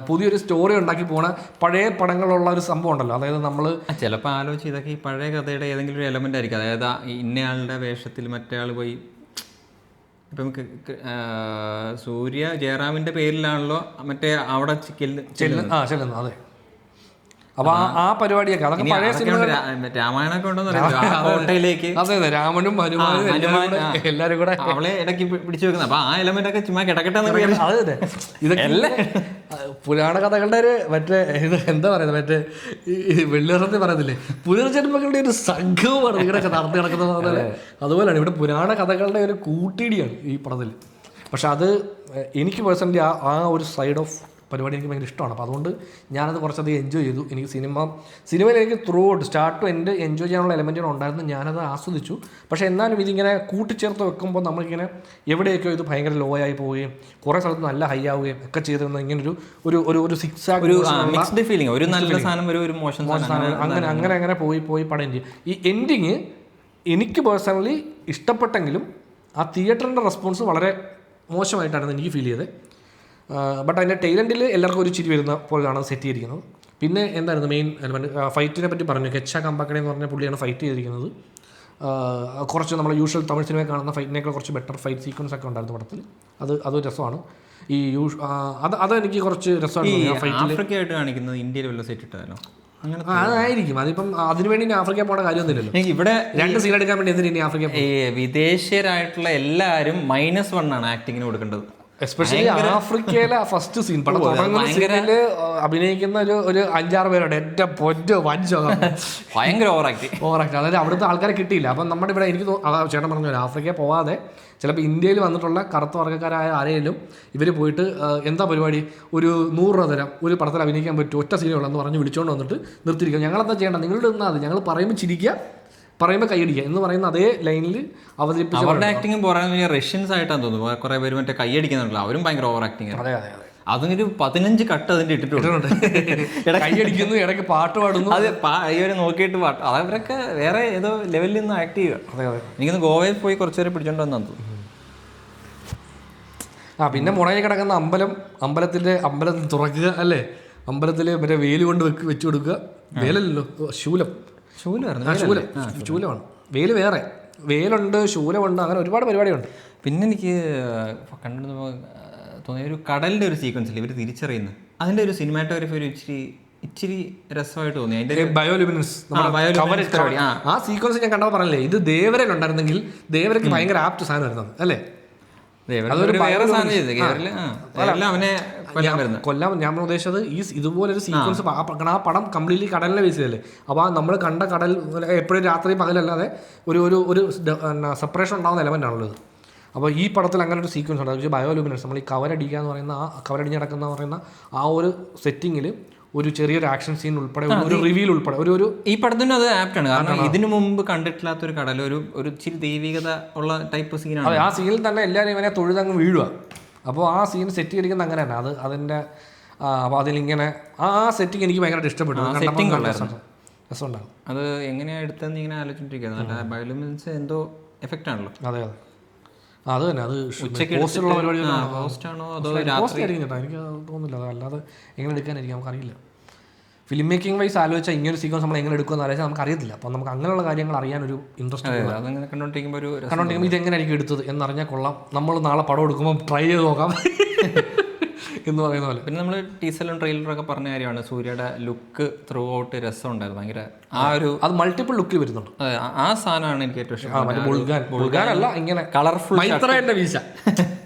പുതിയൊരു സ്റ്റോറി ഉണ്ടാക്കി പോണ പഴയ പടങ്ങളുള്ള ഒരു സംഭവം ഉണ്ടല്ലോ. അതായത് നമ്മൾ ചിലപ്പോൾ ആലോചിച്ച് ഇതൊക്കെ ഈ പഴയ കഥയുടെ ഏതെങ്കിലും ഒരു എലമെന്റ് ആയിരിക്കും. അതായത് ഇന്നയാളുടെ വേഷത്തിൽ മറ്റേ ആൾ പോയി, ഇപ്പം സൂര്യ ജയറാമിന്റെ പേരിലാണല്ലോ മറ്റേ അവിടെ ചെല്ലുന്നത്. അതെ, അപ്പൊ ആ പരിപാടിയൊക്കെ അതൊക്കെ പഴയ സിനിമ. രാമായണൊക്കെ ഉണ്ടോന്നറിയിലേക്ക്. അതെ, രാമനും ഹനുമാനും എല്ലാരും കൂടെ അവളെ ഇടയ്ക്ക് പിടിച്ചു വെക്കുന്നത്. അപ്പൊ ആ എലമെന്റ് ഒക്കെ ചുമ്മാ കിടക്കട്ടെ. അതെ, ഇതൊക്കെ പുരാണ കഥകളുടെ ഒരു മറ്റേ ഇത് എന്താ പറയുന്നത്, മറ്റേ വെള്ളിറത്തി പറയുന്നില്ലേ, പുനർജന്മങ്ങളുടെ ഒരു സംഘവുമാണ് ഇങ്ങനെയൊക്കെ നടത്തി കിടക്കുന്നത്. അതുപോലെയാണ് ഇവിടെ പുരാണ കഥകളുടെ ഒരു കൂട്ടിയിടിയാണ് ഈ പടത്തിൽ. പക്ഷെ അത് എനിക്ക് പേഴ്സണലി ആ ഒരു സൈഡ് ഓഫ് പരിപാടി എനിക്ക് ഭയങ്കര ഇഷ്ടമാണ്. അപ്പോൾ അതുകൊണ്ട് ഞാനത് കുറച്ചധികം എൻജോയ് ചെയ്തു. എനിക്ക് സിനിമയിൽ എനിക്ക് throughout start to end enjoy ചെയ്യാനുള്ള എലമെൻറ്റുകൾ ഉണ്ടായിരുന്നു. ഞാനത് ആസ്വദിച്ചു. പക്ഷേ എന്നാലും ഇതിങ്ങനെ കൂട്ടിച്ചേർത്ത് വെക്കുമ്പോൾ നമ്മളിങ്ങനെ എവിടെയൊക്കെയോ ഇത് ഭയങ്കര ലോ ആയി പോവുകയും കുറേ സ്ഥലത്ത് നല്ല ഹൈ ആവുകയും ഒക്കെ ചെയ്തിരുന്ന ഇങ്ങനെ ഒരു സിക്സ് മിക്സ്ഡ് ഫീലിംഗ്, ഒരു നല്ല സാധനം ഒരു മോശം അങ്ങനെ പോയി പടം ചെയ്യും. ഈ എൻഡിങ് എനിക്ക് പേഴ്സണലി ഇഷ്ടപ്പെട്ടെങ്കിലും ആ തിയേറ്ററിൻ്റെ റെസ്പോൺസ് വളരെ മോശമായിട്ടായിരുന്നു എനിക്ക് ഫീൽ ചെയ്തത്. ബട്ട് അതിൻ്റെ ടൈലൻഡിൽ എല്ലാവർക്കും ഒരു ചിരി വരുന്ന പോലെയാണ് സെറ്റ് ചെയ്തിരിക്കുന്നത്. പിന്നെ എന്തായിരുന്നു മെയിൻ എലമെൻറ്റ്, ഫൈറ്റിനെ പറ്റി പറഞ്ഞു. കെച്ച കമ്പാക്കടെ എന്ന് പറഞ്ഞ പുള്ളിയാണ് ഫൈറ്റ് ചെയ്തിരിക്കുന്നത്. കുറച്ച് നമ്മൾ യൂഷ്വൽ തമിഴ് സിനിമയിൽ കാണുന്ന ഫൈറ്റിനേക്കാൾ കുറച്ച് ബെറ്റർ ഫൈറ്റ് സീക്വൻസ് ഒക്കെ ഉണ്ടായിരുന്നു പടത്തിൽ. അത് രസമാണ്. ഈ അത് എനിക്ക് കുറച്ച് രസമാണ്. ആഫ്രിക്കയായിട്ട് കാണിക്കുന്നത് ഇന്ത്യയിൽ വല്ല സെറ്റ് ഇട്ടാലോ അങ്ങനെ അതായിരിക്കും. അതിപ്പം അതിനുവേണ്ടി ഇനി ആഫ്രിക്ക പോകേണ്ട കാര്യമൊന്നുമില്ലല്ലോ. ഇവിടെ 2 സീൻ എടുക്കാൻ വേണ്ടി എന്തിനാ ഇനി ആഫ്രിക്ക? വിദേശീയരായിട്ടുള്ള എല്ലാവരും -1 ആണ് ആക്ടിങ്ങിന് കൊടുക്കേണ്ടത്. എസ്പെഷ്യലി ആഫ്രിക്കയിലെ ഫസ്റ്റ് സീൻ പടം തുടങ്ങുന്ന സീനില് അഭിനയിക്കുന്ന ഒരു 5-6 പേരുണ്ട്. എൻ്റെ പൊന്നോ വഞ്ചോ ഭയങ്കര ഓവറാക്ട്. അതായത് അവിടുത്തെ ആൾക്കാരെ കിട്ടിയില്ല. അപ്പം നമ്മുടെ ഇവിടെ എനിക്ക് ചേട്ടൻ പറഞ്ഞു ആഫ്രിക്കയിൽ പോവാതെ ചിലപ്പോൾ ഇന്ത്യയിൽ വന്നിട്ടുള്ള കറുത്ത വർഗ്ഗക്കാരായ ആരെയും ഇവർ പോയിട്ട് എന്താ പരിപാടി, ഒരു 100 രൂപ തരാം, ഒരു പടത്തിൽ അഭിനയിക്കാൻ പറ്റും, ഒറ്റ സീനുകളെന്ന് പറഞ്ഞ് വിളിച്ചുകൊണ്ട് വന്നിട്ട് നിർത്തിയിരിക്കുക. ഞങ്ങളെന്താ ചെയ്യേണ്ട, നിങ്ങളുടെ നിന്നാൽ മതി, ഞങ്ങൾ പറയുമ്പോൾ ചിരിക്കുക, പറയുമ്പോൾ കൈയടിക്കുക എന്ന് പറയുന്ന അതേ ലൈനിൽ അവതരിപ്പിച്ചു. അവരുടെ ആക്ടിങ് പറയാൻ റഷ്യൻസ് ആയിട്ടാണ് തോന്നുന്നു. കുറെ പേര് മറ്റേ കൈയടിക്കുന്നുണ്ടല്ലോ, അവരും ഭയങ്കര ഓവർ ആക്ടിങ്. അതെ അതെ അതെ, അതിനൊരു 15 കട്ട് അതിന്റെ ഇട്ടിട്ടുണ്ട്. കൈയടിക്കുന്നു, ഇടയ്ക്ക് പാട്ട് പാടുന്നു. അത് ഇവരെ നോക്കിയിട്ട് പാട്ട്, അതവരൊക്കെ വേറെ ഏതോ ലെവലിൽ നിന്ന് ആക്ട് ചെയ്യുക. അതെ അതെ, എനിക്കൊന്ന് ഗോവയിൽ പോയി കുറച്ചുപേരെ പിടിച്ചോണ്ട് വന്നു തോന്നുന്നു. പിന്നെ മുളയിൽ കിടക്കുന്ന അമ്പലത്തിൽ തുറക്കുക അല്ലേ, അമ്പലത്തിൽ മറ്റേ വേല് കൊണ്ട് വെച്ച് കൊടുക്കുക. വേലല്ലോ, ശൂലമാണ്. വേല് വേറെ, വേലുണ്ട്, ശൂലമുണ്ട്, അങ്ങനെ ഒരുപാട് പരിപാടിയുണ്ട്. പിന്നെ എനിക്ക് കണ്ടിട്ട് തോന്നിയ ഒരു കടലിന്റെ ഒരു സീക്വൻസിൽ ഇവർ തിരിച്ചറിയുന്നത്, അതിന്റെ ഒരു സിനിമാറ്റോഗ്രഫി ഒരു ഇച്ചിരി രസമായിട്ട് തോന്നി. അതിന്റെ ബയോലുമിനൻസ് ആ സീക്വൻസ് ഞാൻ കണ്ടപ്പോൾ പറഞ്ഞില്ലേ, ഇത് ദേവരയിലുണ്ടായിരുന്നെങ്കിൽ ദേവരയ്ക്ക് ഭയങ്കര ആപ്റ്റ് സാധനം വരുന്നത് അല്ലേ. കൊല്ലാൻ ഞാൻ ഉദ്ദേശിച്ചത് ഇതുപോലൊരു സീക്വൻസ് ആ പടം കംപ്ലീറ്റ്ലി കടലിനെ ബേസ് ചെയ്തല്ലേ. അപ്പോൾ നമ്മൾ കണ്ട കടൽ എപ്പോഴും രാത്രി പകലല്ലാതെ ഒരു സെപ്പറേഷൻ ഉണ്ടാകുന്ന എലമെന്റ് ആണല്ലോ ഇത്. അപ്പോൾ ഈ പടത്തിൽ അങ്ങനെ ഒരു സീക്വൻസ് ഉണ്ട്. ബയോലുമിനൻസ്, നമ്മൾ ഈ കവരടിക്കുക എന്ന് പറയുന്ന കവരടിഞ്ഞ് നടക്കുന്ന പറയുന്ന ആ ഒരു സെറ്റിങ്ങിൽ ഒരു ചെറിയൊരു ആക്ഷൻ സീൻ ഉൾപ്പെടെ, ഒരു റിവീൽ ഉൾപ്പെടെ, ഒരു ഈ പടത്തിന് അത് ആപ്റ്റാണ്. കാരണം ഇതിനു മുമ്പ് കണ്ടിട്ടില്ലാത്തൊരു കടൽ, ഒരു ഇച്ചിരി ദൈവികത ഉള്ള ടൈപ്പ് സീനാണ്. അതെ, ആ സീനിൽ തന്നെ എല്ലാവരും ഇവനെ തൊഴുതങ്ങ് വീഴുക. അപ്പോൾ ആ സീൻ സെറ്റ് ചെയ്തിരിക്കുന്നത് അങ്ങനെ തന്നെ. അതിൻ്റെ അപ്പോൾ അതിലിങ്ങനെ ആ സെറ്റിങ് എനിക്ക് ഭയങ്കരമായിട്ട് ഇഷ്ടപ്പെട്ടു. രസമുണ്ടാകും. അത് എങ്ങനെയാണ് എടുത്തതെന്ന് ഇങ്ങനെ ആലോചിച്ചിട്ടിരിക്കുന്നത്. ബയോലുമിനൻസ് എന്തോ എഫക്റ്റ് ആണല്ലോ. അതെ അതെ, അത് തന്നെ. അത് പോസ്റ്റുള്ള പോസ്റ്റാണോ അതോ രാത്രി കേട്ടോ, എനിക്ക് തോന്നുന്നില്ല. അല്ലാതെ എങ്ങനെ എടുക്കാനായിരിക്കും നമുക്കറിയില്ല. ഫിലിം മേക്കിംഗ് വൈസ് ആലോചിച്ചാൽ ഇങ്ങനെ ഒരു സീക്വൻസ് നമ്മൾ എങ്ങനെ എടുക്കുമെന്ന് ആലോചിച്ചാൽ നമുക്ക് അറിയത്തില്ല. അപ്പോൾ നമുക്ക് അങ്ങനെയുള്ള കാര്യങ്ങൾ അറിയാനൊരു ഇൻട്രസ്റ്റ് കണ്ടോണ്ടിരിക്കുമ്പോൾ ഇത് എങ്ങനെയായിരിക്കും എടുത്തത് എന്നറിഞ്ഞാൽ കൊള്ളാം. നമ്മൾ നാളെ പടം എടുക്കുമ്പോൾ ട്രൈ ചെയ്ത് നോക്കാം എന്ന് പറയുന്ന പോലെ. പിന്നെ നമ്മൾ ടീസറിലും ട്രെയിലറൊക്കെ പറഞ്ഞ കാര്യമാണ്, സൂര്യയുടെ ലുക്ക് ത്രൂ ഔട്ട് രസം ഉണ്ടായിരുന്നു. ഭയങ്കര അത് മൾട്ടിപ്പിൾ ലുക്കിൽ വരുന്നുണ്ട്. ആ സാധനമാണ് എനിക്ക് ഏറ്റവും ഇഷ്ടം. ബുൾഗാനല്ല, ഇങ്ങനെ കളർഫുൾ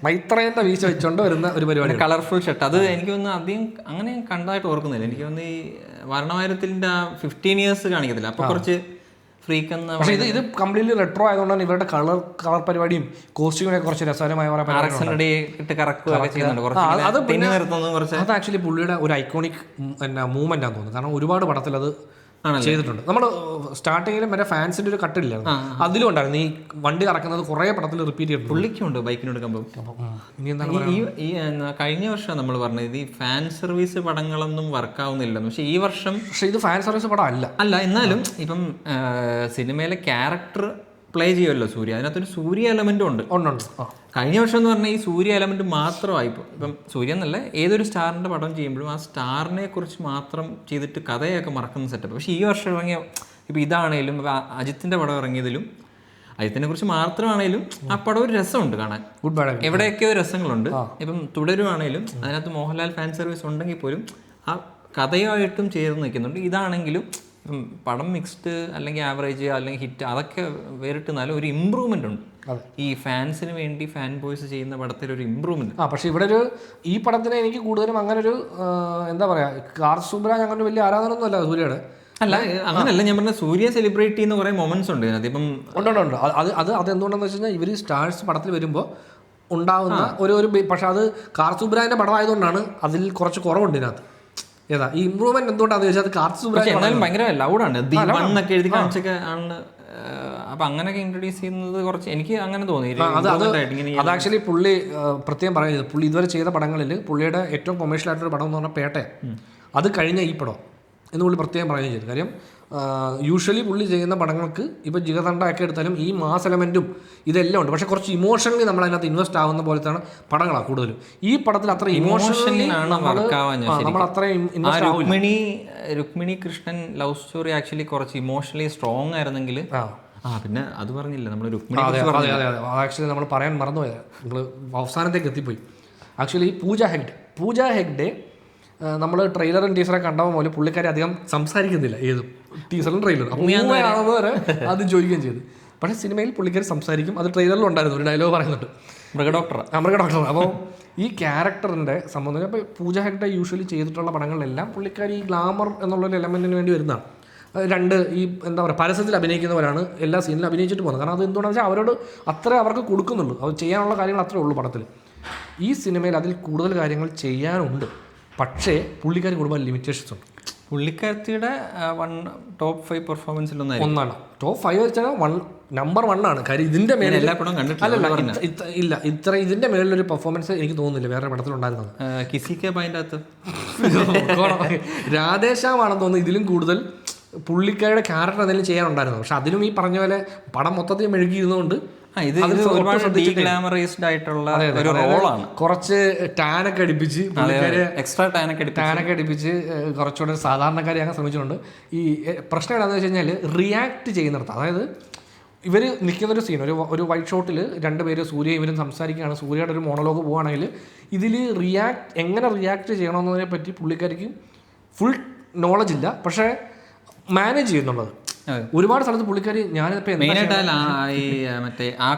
മൈത്രേന്റെ വീശ വെച്ചോണ്ട് വരുന്ന ഒരു പരിപാടി, കളർഫുൾ ഷർട്ട്. അത് എനിക്ക് തോന്നുന്നു അധികം അങ്ങനെ കണ്ടതായിട്ട് ഓർക്കുന്നില്ല. എനിക്ക് തോന്നുന്നു ഈ വർണ്ണമാരത്തിന്റെ 15 years കാണിക്കത്തില്ല, അപ്പൊ കുറച്ച് ഫ്രീക്ക് എന്ന. പക്ഷേ ഇത് കംപ്ലീറ്റ്ലി റെട്രോ ആയതുകൊണ്ടാണ് ഇവരുടെ കളർ പരിപാടിയും കോസ്റ്റ്യൂമിനെ കുറച്ച് രസകരമായ അത് ആക്ച്വലി പുള്ളിയുടെ ഒരു ഐക്കോണിക് മൂവ്മെന്റ് ആണെന്ന് തോന്നുന്നു. കാരണം ഒരുപാട് പടത്തിൽ അത് ചെയ്തിട്ടുണ്ട്. നമ്മൾ സ്റ്റാർട്ടിങ്ങിലും വരെ ഫാൻസിന്റെ ഒരു കട്ടില്ല, അതിലും ഉണ്ടായിരുന്നു. ഈ വണ്ടി കറക്കുന്നത് കുറെ പടത്തിൽ റിപ്പീറ്റ് ചെയ്തിട്ടുണ്ട്. പുള്ളിക്കുണ്ട് ബൈക്കിനെടുക്കുമ്പോൾ. ഈ കഴിഞ്ഞ വർഷം നമ്മൾ പറഞ്ഞത് ഈ ഫാൻ സർവീസ് പടങ്ങളൊന്നും വർക്കാവുന്നില്ല. പക്ഷെ ഈ വർഷം ഇത് ഫാൻ സർവീസ് പടം അല്ല. എന്നാലും ഇപ്പം സിനിമയിലെ ക്യാരക്ടർ പ്ലേ ചെയ്യുമല്ലോ സൂര്യ, അതിനകത്തൊരു സൂര്യ എലമെന്റും ഉണ്ട്. കഴിഞ്ഞ വർഷം എന്ന് പറഞ്ഞാൽ ഈ സൂര്യ എലമെന്റ് മാത്രമായിപ്പോൾ, ഇപ്പം സൂര്യ എന്നല്ല ഏതൊരു സ്റ്റാറിന്റെ പടം ചെയ്യുമ്പോഴും ആ സ്റ്റാറിനെ കുറിച്ച് മാത്രം ചെയ്തിട്ട് കഥയൊക്കെ മറക്കുന്ന സെറ്റപ്പ്. പക്ഷേ ഈ വർഷം ഇറങ്ങിയ ഇപ്പം ഇതാണേലും അജിത്തിന്റെ പടം ഇറങ്ങിയതിലും അജിത്തിനെ കുറിച്ച് മാത്രമാണേലും ആ പടം ഒരു രസമുണ്ട് കാണാൻ. എവിടെയൊക്കെയോ രസങ്ങളുണ്ട്. ഇപ്പം തുടരുവാണേലും അതിനകത്ത് മോഹൻലാൽ ഫാൻ സർവീസ് ഉണ്ടെങ്കിൽ പോലും ആ കഥയുമായിട്ടും ചേർന്ന് നിൽക്കുന്നുണ്ട്. ഇതാണെങ്കിലും പടം മിക്സ്ഡ് അല്ലെങ്കിൽ ആവറേജ് അല്ലെങ്കിൽ ഹിറ്റ് അതൊക്കെ വേറിട്ടെന്നാലും ഒരു ഇമ്പ്രൂവ്മെന്റ് ഉണ്ട്. ഈ ഫാൻസിന് വേണ്ടി ഫാൻ ബോയ്സ് ചെയ്യുന്ന പടത്തിൽ ഒരു ഇമ്പ്രൂവ്മെന്റ്. പക്ഷെ ഇവിടെ ഒരു ഈ പടത്തിന് എനിക്ക് കൂടുതലും അങ്ങനെ ഒരു എന്താ പറയാ, കാർ സുബ്രാജ് അങ്ങനെ വലിയ ആരാധനൊന്നും അല്ല സൂര്യയുടെ. അല്ല അങ്ങനല്ല ഞാൻ പറഞ്ഞ, സൂര്യ സെലിബ്രേറ്റ് ചെയ്യുന്ന കുറെ മൊമെന്റ്സ് ഉണ്ട് ഇതിനകത്ത്. ഇപ്പം ഉണ്ട്. അത് എന്തുകൊണ്ടെന്ന് വെച്ച് കഴിഞ്ഞാൽ ഇവർ സ്റ്റാർസ് പടത്തിൽ വരുമ്പോൾ ഉണ്ടാകുന്ന ഒരു പക്ഷെ അത് കാർ സുബ്രാജിന്റെ പടമായതുകൊണ്ടാണ് അതിൽ കുറച്ച് കുറവുണ്ട് ഇതിനകത്ത്. ഏതാ ഈ ഇമ്പ്രൂവ്മെന്റ് എന്തുകൊണ്ടാന്ന് ചോദിച്ചാൽ കാർ സുബ്രാജ് ഭയങ്കര ലൗഡാണ്, എന്നൊക്കെ എഴുതി കാണിച്ചൊക്കെ ആണ്. അപ്പൊ അങ്ങനെയൊക്കെ ഇൻട്രൊഡ്യൂസ് ചെയ്യുന്നത് കുറച്ച് എനിക്ക് അങ്ങനെ തോന്നി. അത് ആക്ച്വലി പുള്ളി പ്രത്യേകം പറയുന്നത്, പുള്ളി ഇതുവരെ ചെയ്ത പടങ്ങളിൽ പുള്ളിയുടെ ഏറ്റവും കൊമേഴ്ഷ്യൽ ആയിട്ടൊരു പടം എന്ന് പറഞ്ഞാൽ പേട്ട. അത് കഴിഞ്ഞ ഈ പടം എന്ന് പുള്ളി പ്രത്യേകം പറയുകയും ചെയ്തു. കാര്യം യൂഷ്വലി പുള്ളി ചെയ്യുന്ന പടങ്ങൾക്ക് ഇപ്പോൾ ജിഗതണ്ടയൊക്കെ എടുത്താലും ഈ മാസ് എലമെൻറ്റും ഇതെല്ലാം ഉണ്ട്. പക്ഷേ കുറച്ച് ഇമോഷണലി നമ്മൾ അതിനകത്ത് ഇൻവെസ്റ്റ് ആവുന്ന പോലത്തെയാണ് പടങ്ങളാണ് കൂടുതലും. ഈ പടത്തിൽ അത്ര ഇമോഷണലി നമ്മൾ അത്രയും ഇൻവെസ്റ്റ് ആവില്ല. Rukmini Krishnan love story actually കുറച്ച് ഇമോഷണലി സ്ട്രോങ് ആയിരുന്നെങ്കിൽ പിന്നെ അത് പറഞ്ഞില്ല നമ്മൾ രുക്മിണി. ആക്ച്വലി നമ്മൾ പറയാൻ മറന്നുപോയത്, നമ്മൾ അവസാനത്തേക്ക് എത്തിപ്പോയി. ആക്ച്വലി പൂജ ഹെഗ്ഡെ നമ്മൾ ട്രെയിലറും ടീസറെ കണ്ടപ്പോൾ പോലെ പുള്ളിക്കാരെ അധികം സംസാരിക്കുന്നില്ല ഏതും ടീസറും ട്രെയിലറും. അപ്പോൾ വരെ അത് ചോദിക്കുകയും ചെയ്തു. പക്ഷേ സിനിമയിൽ പുള്ളിക്കാർ സംസാരിക്കും. അത് ട്രെയിലറിലും ഉണ്ടായിരുന്നു, ഒരു ഡയലോഗ് പറയുന്നുണ്ട്, മൃഗഡോക്ടർ. അപ്പോൾ ഈ ക്യാരക്ടറിൻ്റെ സംബന്ധിച്ച് അപ്പോൾ പൂജ ഹെഗ്ഡെ യൂഷ്വലി ചെയ്തിട്ടുള്ള പടങ്ങളിലെല്ലാം പുള്ളിക്കാർ ഈ ഗ്ലാമർ എന്നുള്ളൊരു എലമെൻറ്റിന് വേണ്ടി വരുന്നതാണ്. രണ്ട് ഈ എന്താ പറയുക പരസ്യത്തിൽ അഭിനയിക്കുന്നവരാണ് എല്ലാ സീനിലും അഭിനയിച്ചിട്ട് പോകുന്നത്. കാരണം അത് എന്തുകൊണ്ടാണെന്ന് വെച്ചാൽ അവരോട് അത്രേ അവർക്ക് കൊടുക്കുന്നുള്ളൂ, അത് ചെയ്യാനുള്ള കാര്യങ്ങൾ അത്രേ ഉള്ളൂ പടത്തിൽ. ഈ സിനിമയിൽ അതിൽ കൂടുതൽ കാര്യങ്ങൾ ചെയ്യാനുണ്ട്. പക്ഷേ പുള്ളിക്കാരി ഒരുപാട് ലിമിറ്റേഷൻസ് ഉണ്ട്. പുള്ളിക്കാരത്തിയുടെ ടോപ്പ് 5 പെർഫോമൻസിലൊന്നാണ്. ടോപ്പ് 5 വെച്ചാൽ നമ്പർ 1 ആണ്. കാര്യം ഇതിൻ്റെ മേലെ എല്ലാ പടവും കണ്ടിട്ടില്ല. ഇല്ല ഇത്ര ഇതിൻ്റെ മേളിലൊരു പെർഫോമൻസ് എനിക്ക് തോന്നുന്നില്ല വേറെ പടത്തിലുണ്ടായിരുന്നത്. രാധേശ്യാമാണെന്ന് തോന്നുന്നു ഇതിലും കൂടുതൽ പുള്ളിക്കാരുടെ ക്യാരക്ടർ എന്തെങ്കിലും ചെയ്യാനുണ്ടായിരുന്നു. പക്ഷെ അതിനും ഈ പറഞ്ഞ പോലെ പടം മൊത്തത്തിൽ മെഴുകിയിരുന്നുകൊണ്ട് കുറച്ച് ടാനൊക്കെ അടിപ്പിച്ച് ടാനൊക്കെ അടിപ്പിച്ച് കുറച്ചുകൂടെ സാധാരണക്കാരെയാകാൻ ശ്രമിച്ചിട്ടുണ്ട്. ഈ പ്രശ്നം എന്താണെന്ന് വെച്ച് കഴിഞ്ഞാൽ റിയാക്ട് ചെയ്യുന്നിടത്ത്, അതായത് ഇവർ നിൽക്കുന്നൊരു സീൻ, ഒരു വൈറ്റ് ഷോട്ടിൽ 2 പേര് സൂര്യ ഇവരും സംസാരിക്കുകയാണ്. സൂര്യയുടെ ഒരു മോണോലോഗ് പോവുകയാണെങ്കിൽ ഇതിൽ എങ്ങനെ റിയാക്ട് ചെയ്യണമെന്നതിനെ പറ്റി പുള്ളിക്കാർക്ക് ഫുൾ നോളജ് ഇല്ല. പക്ഷേ മാനേജ് ചെയ്യുന്നുള്ളത് ഒരുപാട് സ്ഥലത്ത് പുള്ളിക്കാരി. ഞാനിപ്പോൾ മറ്റേ ആ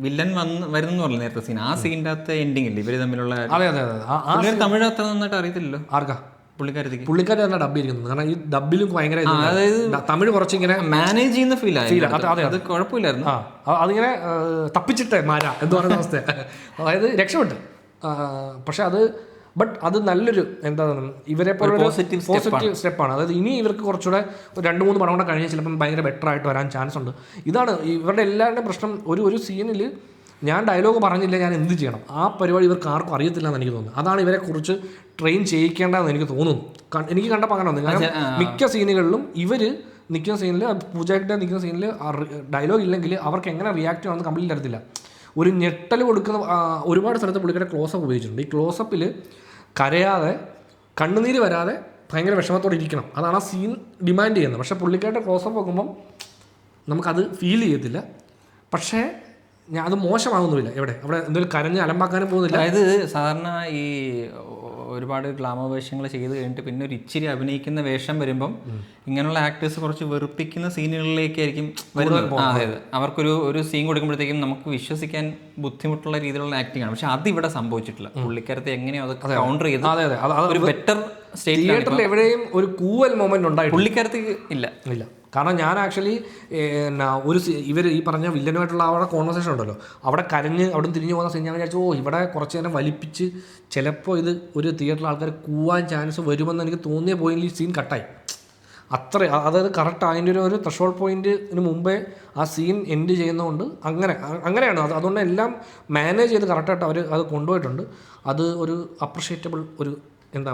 വില്ലൻ വരുന്നു പറഞ്ഞു നേരത്തെ സീൻ, ആ സീൻ്റെ അകത്ത് എൻഡിങ് ഇല്ല ഇവര് തമ്മിലുള്ള. അതെ തമിഴ് അത്ര നന്നായിട്ട് അറിയത്തില്ലല്ലോ ആർക്കാ പുള്ളിക്കാരി തന്നെ ഡബ് ചെയ്തിരിക്കുന്നത്. കാരണം ഈ ഡബിലും ഭയങ്കര തമിഴ് കുറച്ചിങ്ങനെ മാനേജ് ചെയ്യുന്ന ഫീൽ അത് കുഴപ്പമില്ലായിരുന്നു. അതിങ്ങനെ തപ്പിച്ചിട്ടേ മാരാ എന്ന് പറയുന്ന അവസ്ഥ, അതായത് രക്ഷപ്പെട്ട്. പക്ഷെ അത് നല്ലൊരു എന്താണ് ഇവരെ പോലെ പോസിറ്റീവ് സ്റ്റെപ്പാണ്. അതായത് ഇനി ഇവർക്ക് കുറച്ചുകൂടെ 2-3 പടം കൂടെ കഴിഞ്ഞാൽ ചിലപ്പം ഭയങ്കര ബെറ്റർ ആയിട്ട് വരാൻ ചാൻസ് ഉണ്ട്. ഇതാണ് ഇവരുടെ എല്ലാവരുടെയും പ്രശ്നം. ഒരു സീനിൽ ഞാൻ ഡയലോഗ് പറഞ്ഞില്ല, ഞാൻ എന്ത് ചെയ്യണം, ആ പരിപാടി ഇവർക്ക് ആർക്കും അറിയത്തില്ല എന്ന് എനിക്ക് തോന്നുന്നു. അതാണ് ഇവരെ കുറിച്ച് ട്രെയിൻ ചെയ്യിക്കേണ്ടതെന്ന് എനിക്ക് തോന്നുന്നു. എനിക്ക് കണ്ടപ്പോൾ അങ്ങനെ വന്നു. കാരണം മിക്ക സീനുകളിലും ഇവർ നിൽക്കുന്ന സീനിൽ, പൂജയുടെ നിൽക്കുന്ന സീനിൽ ഡയലോഗ് ഇല്ലെങ്കിൽ അവർക്ക് എങ്ങനെ റിയാക്ട് ചെയ്യണമെന്ന് കംപ്ലീറ്റ് അറിയത്തില്ല. ഒരു ഞെട്ടൽ കൊടുക്കുന്ന ഒരുപാട് സ്ഥലത്ത് പുള്ളിക്കാരുടെ ക്ലോസപ്പ് ഉപയോഗിച്ചിട്ടുണ്ട്. ഈ ക്ലോസപ്പിൽ കരയാതെ കണ്ണുനീര് വരാതെ ഭയങ്കര വിഷമത്തോടെ ഇരിക്കണം, അതാണ് ആ സീൻ ഡിമാൻഡ് ചെയ്യുന്നത്. പക്ഷേ പുള്ളിക്കാരുടെ ക്ലോസപ്പ് നോക്കുമ്പം നമുക്കത് ഫീൽ ചെയ്യത്തില്ല. പക്ഷേ അത് മോശമാകുന്നില്ല. അവിടെ എന്തെങ്കിലും കരഞ്ഞ് അലമ്പാക്കാനും പോകുന്നില്ല. അതായത് സാധാരണ ഈ ഒരുപാട് ഗ്ലാമർ വേഷങ്ങൾ ചെയ്ത് കഴിഞ്ഞിട്ട് പിന്നെ ഒരു ഇച്ചിരി അഭിനയിക്കുന്ന വേഷം വരുമ്പം ഇങ്ങനെയുള്ള ആക്ടേഴ്സ് കുറച്ച് വെറുപ്പിക്കുന്ന സീനുകളിലേക്കായിരിക്കും വരുന്നത്. അതായത് അവർക്കൊരു സീൻ കൊടുക്കുമ്പോഴത്തേക്കും നമുക്ക് വിശ്വസിക്കാൻ ബുദ്ധിമുട്ടുള്ള രീതിയിലുള്ള ആക്ടിംഗ് ആണ്. പക്ഷെ അതിവിടെ സംഭവിച്ചിട്ടില്ല. പുള്ളിക്കാരത്തെ എങ്ങനെയോ അത് കൗണ്ടർ ചെയ്ത് ഒരു ബെറ്റർ തിയേറ്ററിൽ എവിടെയും ഒരു കൂവൽ മൊമെന്റ് ഉണ്ടായി പുള്ളിക്കാരത്തേക്ക് ഇല്ല. കാരണം ഞാൻ ആക്ച്വലി ഇവർ ഈ പറഞ്ഞ വില്ലനുമായിട്ടുള്ള അവിടെ കോൺവെർസേഷൻ ഉണ്ടല്ലോ, അവിടെ കരഞ്ഞ് അവിടെ തിരിഞ്ഞു പോകുന്ന സീൻ ഞാൻ വിചാരിച്ചു ഇവിടെ കുറച്ച് നേരം വലിപ്പിച്ച് ചിലപ്പോൾ ഇത് ഒരു തിയേറ്ററിൽ ആൾക്കാർ കൂവാൻ ചാൻസ് വരുമെന്ന് എനിക്ക് തോന്നിയ പോയിന്റിൽ ഈ സീൻ കട്ടായി. അതായത് കറക്റ്റ് അതിൻ്റെ ഒരു ത്രഷോൾഡ് പോയിന്റിന് മുമ്പേ ആ സീൻ എൻഡ് ചെയ്യുന്നതുകൊണ്ട് അങ്ങനെയാണ് അതുകൊണ്ട് എല്ലാം മാനേജ് ചെയ്ത് കറക്റ്റായിട്ട് അവർ അത് കൊണ്ടുപോയിട്ടുണ്ട്. അത് ഒരു അപ്രിഷിയേറ്റബിൾ ഒരു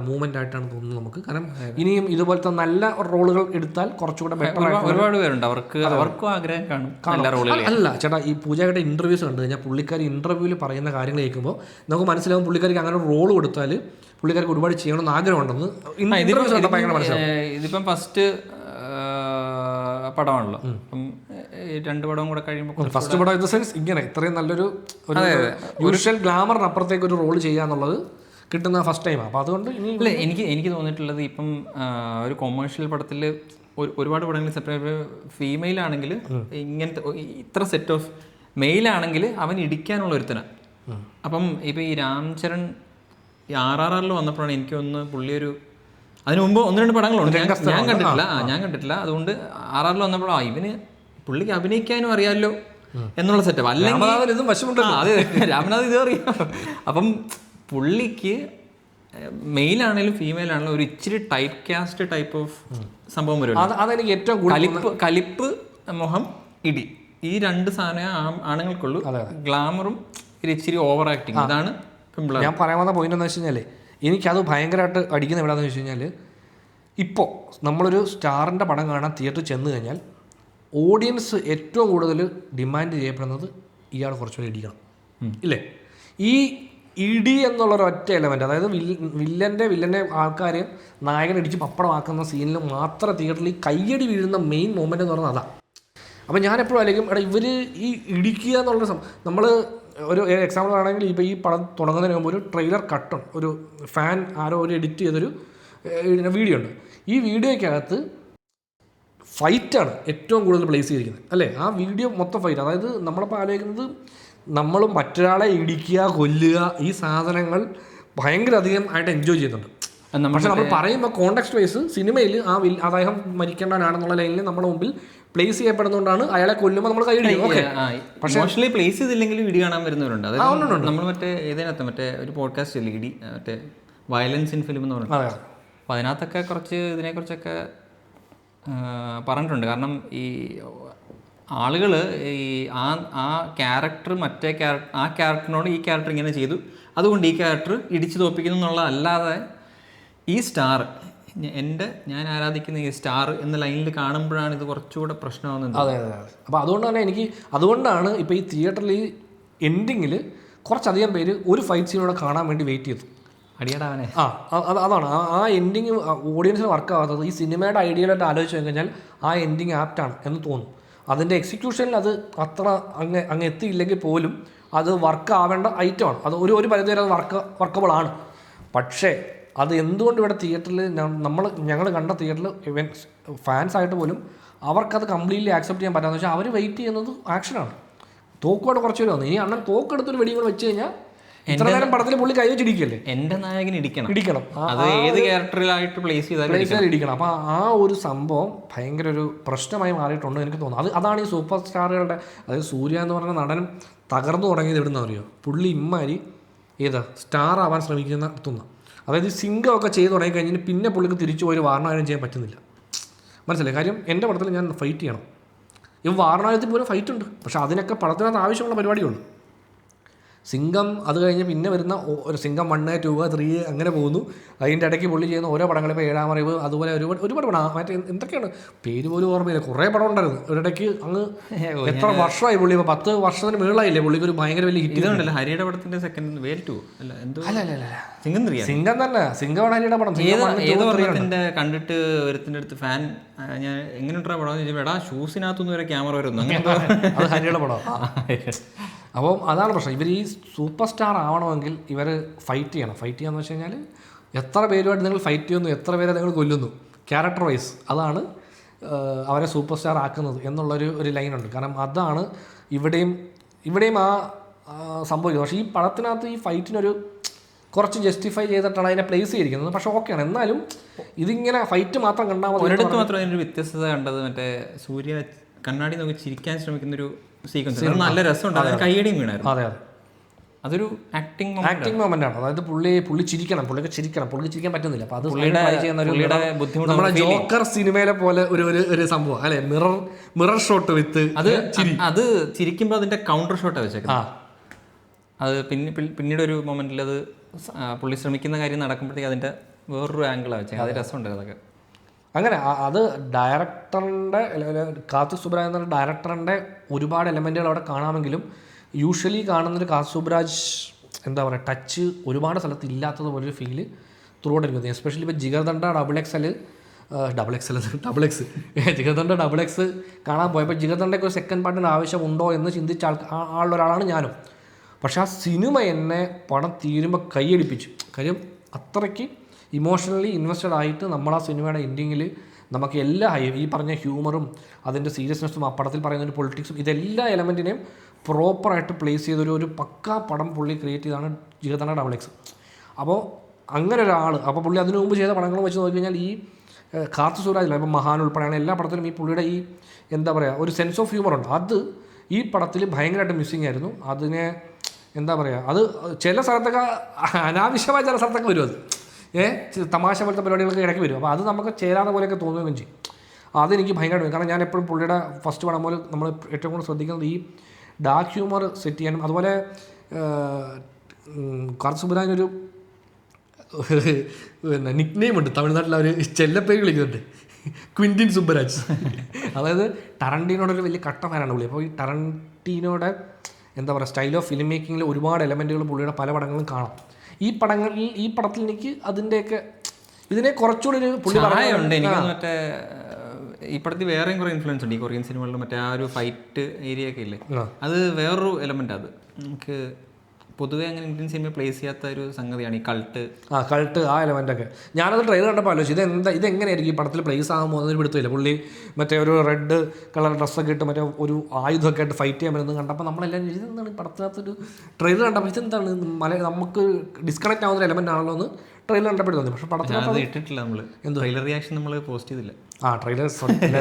മൂവ്മെന്റ് ആയിട്ടാണ് തോന്നുന്നത് നമുക്ക്. കാരണം ഇനിയും ഇതുപോലത്തെ നല്ല റോളുകൾ എടുത്താൽ കുറച്ചുകൂടെ ബെറ്റർ. ഒരുപാട് പേരുണ്ട് അവർക്കും ആഗ്രഹം കാണും. അല്ല ചേട്ടാ, ഈ പൂജയുടെ ഇന്റർവ്യൂസ് കണ്ടു കഴിഞ്ഞാൽ പുള്ളിക്കാരി ഇന്റർവ്യൂവിൽ പറയുന്ന കാര്യങ്ങൾ കേൾക്കുമ്പോൾ നമുക്ക് മനസ്സിലാവും പുള്ളിക്കാരിക്ക് അങ്ങനെ ഒരു റോൾ കൊടുത്താൽ പുള്ളിക്കാർക്ക് ഒരുപാട് ചെയ്യണമെന്ന് ആഗ്രഹമുണ്ടെന്ന്. ഇതിപ്പം ഫസ്റ്റ് പടമാണല്ലോ, അപ്പം 2 പടവും കൂടെ കഴിയുമ്പോൾ ഫസ്റ്റ് പടം ഇൻ ദ സെൻസ് ഇങ്ങനെ ഇത്രയും നല്ലൊരു യൂഷ്വൽ ഗ്ലാമറിനപ്പുറത്തേക്ക് ഒരു റോൾ ചെയ്യാന്നുള്ളത് കിട്ടുന്ന ഫസ്റ്റ് ടൈമാണ്. അപ്പോൾ അതുകൊണ്ട് ഇല്ല, എനിക്ക് തോന്നിയിട്ടുള്ളത് ഇപ്പം ഒരു കൊമേഴ്ഷ്യൽ പടത്തിൽ ഒരുപാട് പടങ്ങളിൽ സെപ്പറേറ്റ് ഫീമെയിൽ ആണെങ്കിൽ ഇങ്ങനത്തെ ഇത്ര സെറ്റ് ഓഫ് മെയിലാണെങ്കിൽ അവൻ ഇടിക്കാനുള്ള ഒരുത്തനാണ്. അപ്പം ഇപ്പം ഈ രാം ചരൺ RRR വന്നപ്പോഴാണ് എനിക്ക് ഒന്ന് പുള്ളി അതിന് മുമ്പ് 1-2 പടങ്ങളുണ്ട് ഞാൻ കണ്ടിട്ടില്ല. അതുകൊണ്ട് RRR വന്നപ്പോൾ ഇവന് പുള്ളിക്ക് അഭിനയിക്കാനും അറിയാമല്ലോ എന്നുള്ള സെറ്റപ്പ്. അല്ലെങ്കിൽ അതെ, രാമനാഥ് ഇത് അറിയാം. അപ്പം പുള്ളിക്ക് മെയിലാണെങ്കിലും ഫീമെയിൽ ആണെങ്കിലും ഒരു ഇച്ചിരി ടൈപ്പ് കാസ്റ്റ് ടൈപ്പ് ഓഫ് സംഭവം വരും. അതെനിക്ക് ഏറ്റവും കലിപ്പ് മുഖം ഇടി ഈ 2 സാധനം ആണുങ്ങൾക്കുള്ളൂ. ഗ്ലാമറും ഇച്ചിരി ഓവർ ആക്ടിങ്, ഇതാണ് ഞാൻ പറയാൻ വന്ന പോയിന്റ് എന്ന് വെച്ച് കഴിഞ്ഞാൽ എനിക്കത് ഭയങ്കരമായിട്ട് അടിക്കുന്ന എവിടെയാണെന്ന് വെച്ച് കഴിഞ്ഞാൽ ഇപ്പോൾ നമ്മളൊരു സ്റ്റാറിൻ്റെ പടം കാണാൻ തിയേറ്ററിൽ ചെന്ന് കഴിഞ്ഞാൽ ഓഡിയൻസ് ഏറ്റവും കൂടുതൽ ഡിമാൻഡ് ചെയ്യപ്പെടുന്നത് ഇയാൾ കുറച്ചുകൂടി ഇടിക്കണം ഇല്ലേ? ഈ ഇടി എന്നുള്ളൊരൊറ്റ എലമെൻറ്റ്, അതായത് വില്ലൻ്റെ ആൾക്കാരെ നായകൻ ഇടിച്ച് പപ്പടമാക്കുന്ന സീനിൽ മാത്രം തിയേറ്ററിൽ ഈ കയ്യടി വീഴുന്ന മെയിൻ മൊമെൻ്റ് എന്ന് പറഞ്ഞാൽ അതാണ്. അപ്പോൾ ഞാൻ എപ്പോഴും ആയിരിക്കും എടാ ഇവർ ഈ ഇടിക്കുക എന്നുള്ള നമ്മൾ ഒരു എക്സാമ്പിൾ ആണെങ്കിൽ ഇപ്പോൾ ഈ പടം തുടങ്ങുന്നതിന് മുമ്പ് ഒരു ട്രെയിലർ കട്ടും ഒരു ഫാൻ ആരോ ഒരു എഡിറ്റ് ചെയ്തൊരു വീഡിയോ ഉണ്ട്. ഈ വീഡിയോയ്ക്കകത്ത് ഫൈറ്റാണ് ഏറ്റവും കൂടുതൽ പ്ലേസ് ചെയ്തിരിക്കുന്നത് അല്ലേ? ആ വീഡിയോ മൊത്തം ഫൈറ്റ്. അതായത് നമ്മളിപ്പോൾ ആലോചിക്കുന്നത് നമ്മൾ മറ്റൊരാളെ ഇടിക്കുക കൊല്ലുക ഈ സാധനങ്ങൾ ഭയങ്കര അധികം ആയിട്ട് എൻജോയ് ചെയ്യുന്നുണ്ട്. പക്ഷെ നമ്മൾ പറയുമ്പോൾ കോണ്ടെക്സ്റ്റ് വൈസ് സിനിമയിൽ അദ്ദേഹം മരിക്കേണ്ടവനാണെന്നുള്ള ലൈനിൽ നമ്മുടെ മുമ്പിൽ പ്ലേസ് ചെയ്യപ്പെടുന്നതുകൊണ്ടാണ് അയാളെ കൊല്ലുമ്പോൾ നമ്മൾ കൈയടിക്കും. പക്ഷേ പ്ലേസ് ചെയ്തില്ലെങ്കിലും ഇടി കാണാൻ വരുന്നവരുണ്ട്. അതായത് നമ്മൾ മറ്റേ ഏതിനകത്ത് മറ്റേ ഒരു പോഡ്കാസ്റ്റ് ഇല്ലേ ഇടി മറ്റേ വയലൻസ് ഇൻ ഫിലിം എന്ന് പറയുന്നത്, അപ്പോൾ അതിനകത്തൊക്കെ കുറച്ച് ഇതിനെക്കുറിച്ചൊക്കെ പറഞ്ഞിട്ടുണ്ട്. കാരണം ഈ ആളുകൾ ഈ ആ ക്യാരക്ടർ മറ്റേ ആ ക്യാരക്ടറിനോട് ഈ ക്യാരക്ടർ ഇങ്ങനെ ചെയ്തു അതുകൊണ്ട് ഈ ക്യാരക്ടർ ഇടിച്ചു തോപ്പിക്കുന്നു എന്നുള്ള അല്ലാതെ ഈ സ്റ്റാർ ഞാൻ ആരാധിക്കുന്ന ഈ സ്റ്റാർ എന്ന ലൈനിൽ കാണുമ്പോഴാണ് ഇത് കുറച്ചുകൂടെ പ്രശ്നമാകുന്നത്. അതെ. അപ്പോൾ അതുകൊണ്ട് തന്നെ അതുകൊണ്ടാണ് ഇപ്പോൾ ഈ തിയേറ്ററിൽ ഈ എൻഡിങ്ങിൽ കുറച്ചധികം പേര് ഒരു ഫൈറ്റ് സീനോടെ കാണാൻ വേണ്ടി വെയിറ്റ് ചെയ്തു. അടിയടാവനെ അതാണ് ആ എൻഡിങ് ഓഡിയൻസിന് വർക്കാവാത്തത്. ഈ സിനിമയുടെ ഐഡിയലായിട്ട് ആലോചിച്ച് കഴിഞ്ഞാൽ ആ എൻഡിങ് ആപ്റ്റാണ് എന്ന് തോന്നും. അതിൻ്റെ എക്സിക്യൂഷനിൽ അത് അത്ര അങ്ങ് എത്തിയില്ലെങ്കിൽ പോലും അത് വർക്ക് ആവേണ്ട ഐറ്റമാണ്. അത് ഒരു പരിധി വരെ അത് വർക്കബിളാണ്. പക്ഷേ അത് എന്തുകൊണ്ട് ഇവിടെ തിയേറ്ററിൽ ഞങ്ങൾ കണ്ട തിയേറ്ററിൽ ഫാൻസായിട്ട് പോലും അവർക്കത് കംപ്ലീറ്റ്ലി ആക്സെപ്റ്റ് ചെയ്യാൻ പറ്റാന്ന് വെച്ചാൽ അവർ വെയിറ്റ് ചെയ്യുന്നത് ആക്ഷനാണ്. തോക്കോടെ കുറച്ച് പേര് വന്നു. ഇനി അണ്ണൻ തോക്കെടുത്തൊരു വെടി കൂടെ വെച്ച് കഴിഞ്ഞാൽ ഇത്ര നേരം പടത്തിൽ പുള്ളി കൈ വെച്ചിടിക്കല്ലേ, എൻ്റെ നായകൻ ഇടിക്കണം. അത് ഏത് ക്യാരക്ടറിലായിട്ട് പ്ലേസ് ചെയ്താൽ ഇടിക്കണം. അപ്പോൾ ആ ഒരു സംഭവം ഭയങ്കര ഒരു പ്രശ്നമായി മാറിയിട്ടുണ്ട് എനിക്ക് തോന്നുന്നു. അതാണ് ഈ സൂപ്പർ സ്റ്റാറുകളുടെ, അതായത് സൂര്യ എന്ന് പറഞ്ഞ നടനും തകർന്നു തുടങ്ങിയത് എവിടുന്ന് അറിയോ? പുള്ളി ഇമ്മാരി സ്റ്റാർ ആവാൻ ശ്രമിക്കുന്ന അതായത് സിംഗമൊക്കെ ചെയ്ത് തുടങ്ങി കഴിഞ്ഞാൽ പിന്നെ പുള്ളിക്ക് തിരിച്ചു പോയി വാരണായനം ചെയ്യാൻ പറ്റുന്നില്ല. മനസ്സിലായി കാര്യം? എൻ്റെ പടത്തിൽ ഞാൻ ഫൈറ്റ് ചെയ്യണം. ഇവ വാരണായത്തിൽ പോലും ഫൈറ്റ് ഉണ്ട്, പക്ഷെ അതിനൊക്കെ പടത്തിനകത്ത് ആവശ്യമുള്ള പരിപാടിയുള്ളൂ. സിംഗം അത് കഴിഞ്ഞ് പിന്നെ വരുന്ന ഒരു സിംഗം 1, 2, 3 അങ്ങനെ പോകുന്നു. അതിൻ്റെ ഇടയ്ക്ക് പുള്ളി ചെയ്യുന്ന ഓരോ പടങ്ങൾ, ഇപ്പോൾ 7ാം അറിവ്, അതുപോലെ ഒരുപാട് പടം മറ്റേ എന്തൊക്കെയാണ് പേര് പോലും ഓർമ്മയില്ല, കുറേ പടം ഉണ്ടായിരുന്നു. ഒരിടയ്ക്ക് അങ്ങ് എത്ര വർഷമായി പുള്ളി, ഇപ്പോൾ 10 വർഷത്തിന് മുകളിലായില്ലേ പുള്ളിക്ക് ഒരു ഭയങ്കര വലിയ ഹിറ്റ്. ഇതുണ്ടല്ലോ ഹരിയുടെ പടത്തിൻ്റെ സെക്കൻഡ് വേൽ 2 അല്ല സിംഗം തന്നെ. സിംഗമാണ് ഹരിയുടെ പടം. കണ്ടിട്ട് ഒരുത്തിൻ്റെ അടുത്ത് ഫാൻ ഞാൻ എങ്ങനെ ഉണ്ടാ പടം ചോദിച്ചാൽ എടാ ഷൂസിനകത്തുനിന്ന് വരെ ക്യാമറ വരുന്നു, അങ്ങനെ അത് ഹരിയുടെ പടം. അപ്പം അതാണ് പ്രശ്നം. ഇവർ ഈ സൂപ്പർ സ്റ്റാർ ആവണമെങ്കിൽ ഇവർ ഫൈറ്റ് ചെയ്യണം. ഫൈറ്റ് ചെയ്യാന്ന് വെച്ച് കഴിഞ്ഞാൽ എത്ര പേരുമായിട്ട് നിങ്ങൾ ഫൈറ്റ് ചെയ്യുന്നു, എത്ര പേരെ നിങ്ങൾ കൊല്ലുന്നു, ക്യാരക്ടർ വൈസ് അതാണ് അവരെ സൂപ്പർ സ്റ്റാർ ആക്കുന്നത് എന്നുള്ളൊരു ലൈനുണ്ട്. കാരണം അതാണ് ഇവിടെയും ആ സംഭവിക്കുന്നത്. പക്ഷേ ഈ പടത്തിനകത്ത് ഈ ഫൈറ്റിനൊരു കുറച്ച് ജസ്റ്റിഫൈ ചെയ്തിട്ടാണ് അതിനെ പ്ലേസ് ചെയ്തിരിക്കുന്നത്. പക്ഷേ ഓക്കെയാണ്. എന്നാലും ഇതിങ്ങനെ ഫൈറ്റ് മാത്രം കണ്ടാൽ മതി. ഒരിടത്ത് മാത്രം അതിനൊരു വ്യത്യസ്തത കണ്ടത് മറ്റേ സൂര്യ കണ്ണാടി നോക്കി ചിരിക്കാൻ ശ്രമിക്കുന്നൊരു സീക്വൻസ് നല്ല രസമുണ്ട്. അതിന് കയ്യടിയും വീണായിരുന്നു. അതെ അതൊരു ആക്ടിങ് മൊമെന്റ് ആണ്. അതായത് പുള്ളി ചിരിക്കണം, പുള്ളിക്ക് ചിരിക്കാൻ പറ്റുന്നില്ല. അപ്പോൾ അത് ട്രൈ ചെയ്യുന്ന നമ്മുടെ ജോക്കർ സിനിമയിലെ പോലെ ഒരു സംഭവം അല്ലെ, മിറർ ഷോട്ട് വിത്ത് അത് ചിരിക്കുമ്പോൾ അതിന്റെ കൗണ്ടർ ഷോട്ടാണ് വെച്ചേക്കുന്നത്. അത് പിന്നീട് ഒരു മൊമെന്റിൽ അത് പുള്ളി ശ്രമിക്കുന്ന കാര്യം നടക്കുമ്പോഴത്തേക്ക് അതിന്റെ വേറൊരു ആംഗിളാണ് വെച്ചത്. അത് രസമുണ്ട് അതൊക്കെ. അങ്ങനെ അത് ഡയറക്ടറിൻ്റെ കാർത്തിക് സുബ്രാജ് എന്ന ഡയറക്ടറിൻ്റെ ഒരുപാട് എലമെൻറ്റുകൾ അവിടെ കാണാമെങ്കിലും യൂഷ്വലി കാണുന്നൊരു കാർത്തിക് സുബ്രാജ് എന്താ പറയുക ടച്ച് ഒരുപാട് സ്ഥലത്ത് ഇല്ലാത്തതുപോലൊരു ഫീല് ത്രൂഔട്ട് ഇരിക്കുന്നത്. എസ്പെഷ്യലി ഇപ്പോൾ ജിഗർദണ്ഡ ജിഗർദണ്ഡ ഡബിൾ എക്സ് കാണാൻ പോയപ്പോൾ ജിഗർദണ്ഡയ്ക്ക് ഒരു സെക്കൻഡ് പാർട്ടിന് ആവശ്യമുണ്ടോ എന്ന് ചിന്തിച്ച ആളൊരാളാണ് ഞാനും. പക്ഷെ ആ സിനിമ എന്നെ പടം തീരുമ്പോൾ കൈയടിപ്പിച്ചു. കാര്യം അത്രയ്ക്ക് ഇമോഷണലി ഇൻവെസ്റ്റഡ് ആയിട്ട് നമ്മൾ ആ സിനിമയുടെ എൻഡിങ്ങിൽ നമുക്ക് എല്ലാ ഈ പറഞ്ഞ ഹ്യൂമറും അതിൻ്റെ സീരിയസ്നെസ്സും ആ പടത്തിൽ പറയുന്ന ഒരു പൊളിറ്റിക്സും ഇതെല്ലാ എലമെൻറ്റിനെയും പ്രോപ്പറായിട്ട് പ്ലേസ് ചെയ്തൊരു പക്കാ പടം പുള്ളി ക്രിയേറ്റ് ചെയ്താണ് ജിഗർദണ്ഡ ഡബിൾ എക്സ്. അപ്പോൾ അങ്ങനെ ഒരാൾ, അപ്പോൾ പുള്ളി അതിനു മുമ്പ് ചെയ്ത പടങ്ങൾ വെച്ച് നോക്കിക്കഴിഞ്ഞാൽ ഈ കാർത്തിക് സുബ്രാജില്ല, ഇപ്പോൾ മഹാൻ ഉൾപ്പെടെയാണ് എല്ലാ പടത്തിലും ഈ പുള്ളിയുടെ ഈ എന്താ പറയുക ഒരു സെൻസ് ഓഫ് ഹ്യൂമറുണ്ട്. അത് ഈ പടത്തിൽ ഭയങ്കരമായിട്ട് മിസ്സിങ് ആയിരുന്നു. അതിനെ എന്താ പറയുക, അത് ചില സ്ഥലത്തൊക്കെ അനാവശ്യമായ ചില സ്ഥലത്തൊക്കെ വരും. അത് തമാശ പോലത്തെ പരിപാടികളൊക്കെ ഇടയ്ക്ക് വരും. അപ്പോൾ അത് നമുക്ക് ചേരാതെ പോലെയൊക്കെ തോന്നുകയും ചെയ്യും. അതെനിക്ക് ഭയങ്കരമായിട്ട്, കാരണം ഞാൻ എപ്പോഴും പുള്ളിയുടെ ഫസ്റ്റ് പടം പോലെ നമ്മൾ ഏറ്റവും കൂടുതൽ ശ്രദ്ധിക്കുന്നത് ഈ ഡാർക്ക് ഹ്യൂമർ സെറ്റ് ചെയ്യാനും അതുപോലെ കാർത്തിക് സുബ്രാജിനൊരു പിന്നെ നിക് നെയിം ഉണ്ട് തമിഴ്നാട്ടിൽ, അവർ ചെല്ലപ്പേര് വിളിക്കുന്നുണ്ട്, ക്വിൻറ്റിൻ സുബ്ബരാജ്. അതായത് ടറന്റീനോടൊരു വലിയ കട്ട ഫാനാണ് പുള്ളി. അപ്പോൾ ഈ ടറന്റീനോയുടെ എന്താ പറയുക സ്റ്റൈൽ ഓഫ് ഫിലിം മേക്കിങ്ങിൽ ഒരുപാട് എലമെൻറ്റുകൾ പുള്ളിയുടെ പല പടങ്ങളും കാണാം. ഈ പടത്തിൽ എനിക്ക് അതിൻ്റെയൊക്കെ ഇതിനെ കുറച്ചുകൂടി ഒരു പുള്ളി പറയുന്നുണ്ട്. എനിക്ക് മറ്റേ ഈ പടത്തിൽ വേറെയും കുറേ ഇൻഫ്ലുവൻസ് ഉണ്ട് ഈ കൊറിയൻ സിനിമകളിൽ. മറ്റേ ആ ഒരു ഫൈറ്റ് ഏരിയ ഒക്കെ ഇല്ലേ, അത് വേറൊരു എലമെൻ്റ്. അത് നമുക്ക് പൊതുവേ അങ്ങനെ ഇന്ത്യൻ സിനിമ പ്ലേസ് ചെയ്യാത്ത ഒരു സംഗതിയാണ് ഈ കൾട്ട് ആ എലമെൻ്റൊക്കെ. ഞാനത് ട്രെയിലർ കണ്ടപ്പോൾ ആലോചിച്ചു ഇതെങ്ങനെയായിരിക്കും ഈ പടത്തിൽ പ്ലേസ് ആകാൻ പോകുന്നതിന് പിടുത്തില്ല. പുള്ളി മറ്റേ ഒരു റെഡ് കളർ ഡ്രസ്സൊക്കെ ഇട്ട് മറ്റേ ഒരു ആയുധമൊക്കെ ആയിട്ട് ഫൈറ്റ് ചെയ്യാൻ പറ്റുന്നത് കണ്ടപ്പോൾ നമ്മളെല്ലാം ഇതെന്താണ് ഈ പടത്തിനകത്തൊരു ട്രെയിലർ കണ്ടപ്പോൾ ഇതെന്താണ് നമുക്ക് ഡിസ്കണക്ട് ആവുന്ന എലമെൻ്റ് ആണല്ലോ എന്ന് ട്രെയിലർ കണ്ടപ്പോൾ തോന്നി. പക്ഷേ പടത്തിനകത്ത് ഇട്ടിട്ടില്ല നമ്മൾ, ട്രെയിലർ റിയാക്ഷൻ നമ്മൾ പോസ്റ്റ് ചെയ്തില്ല. ട്രെയിലർ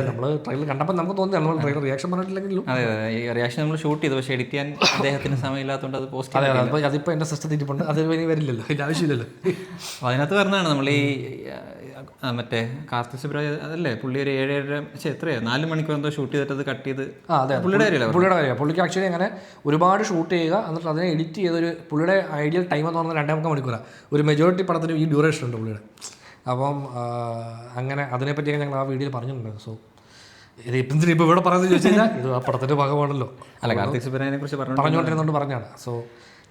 നമ്മൾ ട്രെയിലർ കണ്ടപ്പോൾ നമുക്ക് തോന്നിയാണ് നമ്മൾ ട്രെയിലർ റിയാക്ഷൻ പറഞ്ഞിട്ടില്ലെങ്കിലും. അതെ, ഈ റിയാക്ഷൻ നമ്മൾ ഷൂട്ട് ചെയ്തു, പക്ഷേ എഡിറ്റ് ചെയ്യാൻ അദ്ദേഹത്തിന് സമയമില്ലാത്തതുകൊണ്ട് അത് പോസ്റ്റ് ചെയ്തു. അപ്പോൾ അതിപ്പോൾ എൻ്റെ സിസ്റ്റത്തിൽ ഇരിപ്പുണ്ട്, അത് ഇനി വരില്ലല്ലോ, അതിൻ്റെ ആവശ്യമില്ലല്ലോ. അപ്പോൾ അതിനകത്ത് പറഞ്ഞതാണ് നമ്മൾ ഈ മറ്റേ കാർത്തിക് സുബ്രാജ് അതല്ലേ പുള്ളി ഒരു 7-7 എത്രയോ 4 മണിക്കൂർ എന്തോ ഷൂട്ട് ചെയ്തിട്ട് അത് കട്ട് ചെയ്ത്. അതെ, പുള്ളിയുടെ കാര്യമാണ്. പുള്ളിക്ക് ആക്ച്വലി അങ്ങനെ ഒരുപാട് ഷൂട്ട് ചെയ്യുക എന്നിട്ട് അതിനെ എഡിറ്റ് ചെയ്തൊരു പുള്ളിയുടെ ഐഡിയൽ ടൈം എന്ന് പറഞ്ഞാൽ 2.5 മണിക്കൂറാണ്. ഒരു മെജോറിറ്റി പടത്തിന് ഈ ഡ്യൂറേഷൻ ഉണ്ട് പുള്ളിയുടെ. അപ്പം അങ്ങനെ അതിനെപ്പറ്റിയൊക്കെ ഞങ്ങൾ ആ വീഡിയോയിൽ പറഞ്ഞിട്ടുണ്ട്. സോ ഇത് ഇപ്പോൾ ഇവിടെ പറയുന്നത് ചോദിച്ചു കഴിഞ്ഞാൽ ഇത് ആ പടത്തിൻ്റെ ഭാഗമാണല്ലോ. അല്ല, കാർത്തിക് സുബ്രാജിനെ കുറിച്ച് പറഞ്ഞുകൊണ്ടിരുന്നതുകൊണ്ട് പറഞ്ഞാണ്. സോ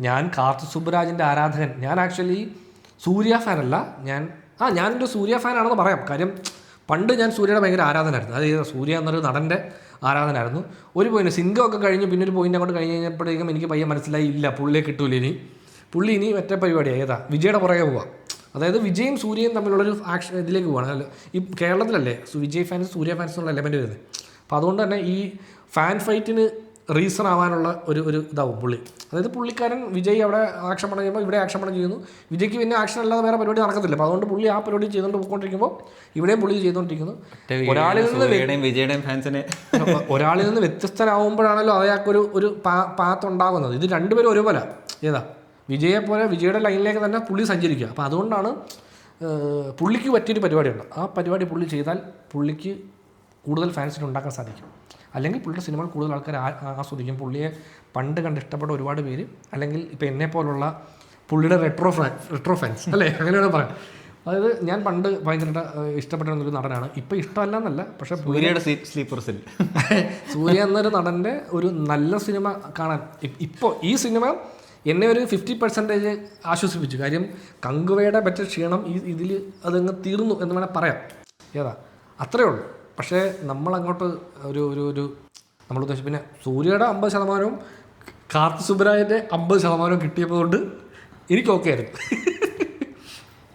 ഞാൻ കാർത്തിക് സുബ്രാജിൻ്റെ ആരാധകൻ. ഞാൻ ആക്ച്വലി സൂര്യ ഫാനല്ല, ഞാനൊരു സൂര്യ ഫാനാണെന്ന് പറയാം. കാര്യം പണ്ട് ഞാൻ സൂര്യയുടെ ഭയങ്കര ആരാധനായിരുന്നു. അതായത് സൂര്യ എന്നൊരു നടൻ്റെ ആരാധനായിരുന്നു. ഒരു പോയിന്റ് സിംഗമൊക്കെ കഴിഞ്ഞ് പിന്നെ ഒരു പോയിന്റ് അങ്ങോട്ട് കഴിഞ്ഞ് കഴിഞ്ഞപ്പോഴേക്കും എനിക്ക് പയ്യെ മനസ്സിലായി ഇല്ല പുള്ളിയെ കിട്ടൂല പുള്ളി ഇനി മറ്റേ പരിപാടിയാണ് ഏതാ വിജയുടെ പുറകെ പോവാം. അതായത് വിജയും സൂര്യയും തമ്മിലുള്ളൊരു ആക്ഷൻ ഇതിലേക്ക് പോവാണ്. അല്ല, ഈ കേരളത്തിലല്ലേ വിജയ് ഫാൻസ് സൂര്യ ഫാൻസ് എന്നുള്ള എലമെൻറ്റ് വരുന്നത്. അപ്പോൾ അതുകൊണ്ട് തന്നെ ഈ ഫാൻ ഫൈറ്റിന് റീസൺ ആവാനുള്ള ഒരു ഇതാവും പുള്ളി. അതായത് പുള്ളിക്കാരൻ വിജയ് അവിടെ ആക്ഷൻ പണം ചെയ്യുമ്പോൾ ഇവിടെ ആക്ഷൻ പണം ചെയ്യുന്നു. വിജയ്ക്ക് പിന്നെ ആക്ഷൻ അല്ലാതെ വേറെ പരിപാടി നടക്കത്തില്ല. അപ്പോൾ അതുകൊണ്ട് പുള്ളി ആ പരിപാടി ചെയ്തുകൊണ്ട് പോയിക്കൊണ്ടിരിക്കുമ്പോൾ ഇവിടെയും പുള്ളി ചെയ്തുകൊണ്ടിരിക്കുന്നു. ഒരാളിൽ നിന്ന് വ്യത്യസ്തനാവുമ്പോഴാണല്ലോ അയാൾക്കൊരു പാത്ത് ഉണ്ടാകുന്നത്. ഇത് രണ്ടുപേരും ഒരുപോലെ വിജയെ പോലെ വിജയുടെ ലൈനിലേക്ക് തന്നെ പുള്ളി സഞ്ചരിക്കുക. അപ്പോൾ അതുകൊണ്ടാണ് പുള്ളിക്ക് പറ്റിയൊരു പരിപാടിയുണ്ട്. ആ പരിപാടി പുള്ളി ചെയ്താൽ പുള്ളിക്ക് കൂടുതൽ ഫാൻസിനെ ഉണ്ടാക്കാൻ സാധിക്കും. അല്ലെങ്കിൽ പുള്ളിയുടെ സിനിമകൾ കൂടുതൽ ആൾക്കാർ ആസ്വദിക്കും. പുള്ളിയെ പണ്ട് കണ്ട് ഇഷ്ടപ്പെട്ട ഒരുപാട് പേര്, അല്ലെങ്കിൽ ഇപ്പോൾ എന്നെപ്പോലുള്ള പുള്ളിയുടെ റെട്രോ ഫാൻസ് അല്ലേ, അങ്ങനെയാണ് പറയാം. അതായത് ഞാൻ പണ്ട് ഭയങ്കര ഇഷ്ടപ്പെട്ടിരുന്നൊരു നടനാണ്. ഇപ്പോൾ ഇഷ്ടമല്ല എന്നല്ല, പക്ഷേ സൂര്യ എന്നൊരു നടൻ്റെ ഒരു നല്ല സിനിമ കാണാൻ ഇപ്പോൾ ഈ സിനിമ എന്നെ ഒരു 50% ആശ്വസിപ്പിച്ചു. കാര്യം കങ്കുവയുടെ പറ്റ ക്ഷീണം ഇതിൽ അതങ്ങ് തീർന്നു എന്ന് വേണേൽ പറയാം. അത്രയേ ഉള്ളൂ. പക്ഷേ നമ്മളങ്ങോട്ട് ഒരു നമ്മൾ ഉദ്ദേശിച്ചു. പിന്നെ സൂര്യയുടെ 50% കാർത്തിക് സുബ്രാജിൻ്റെ 50% കിട്ടിയതുകൊണ്ട് എനിക്ക് ഓക്കെ ആയിരുന്നു.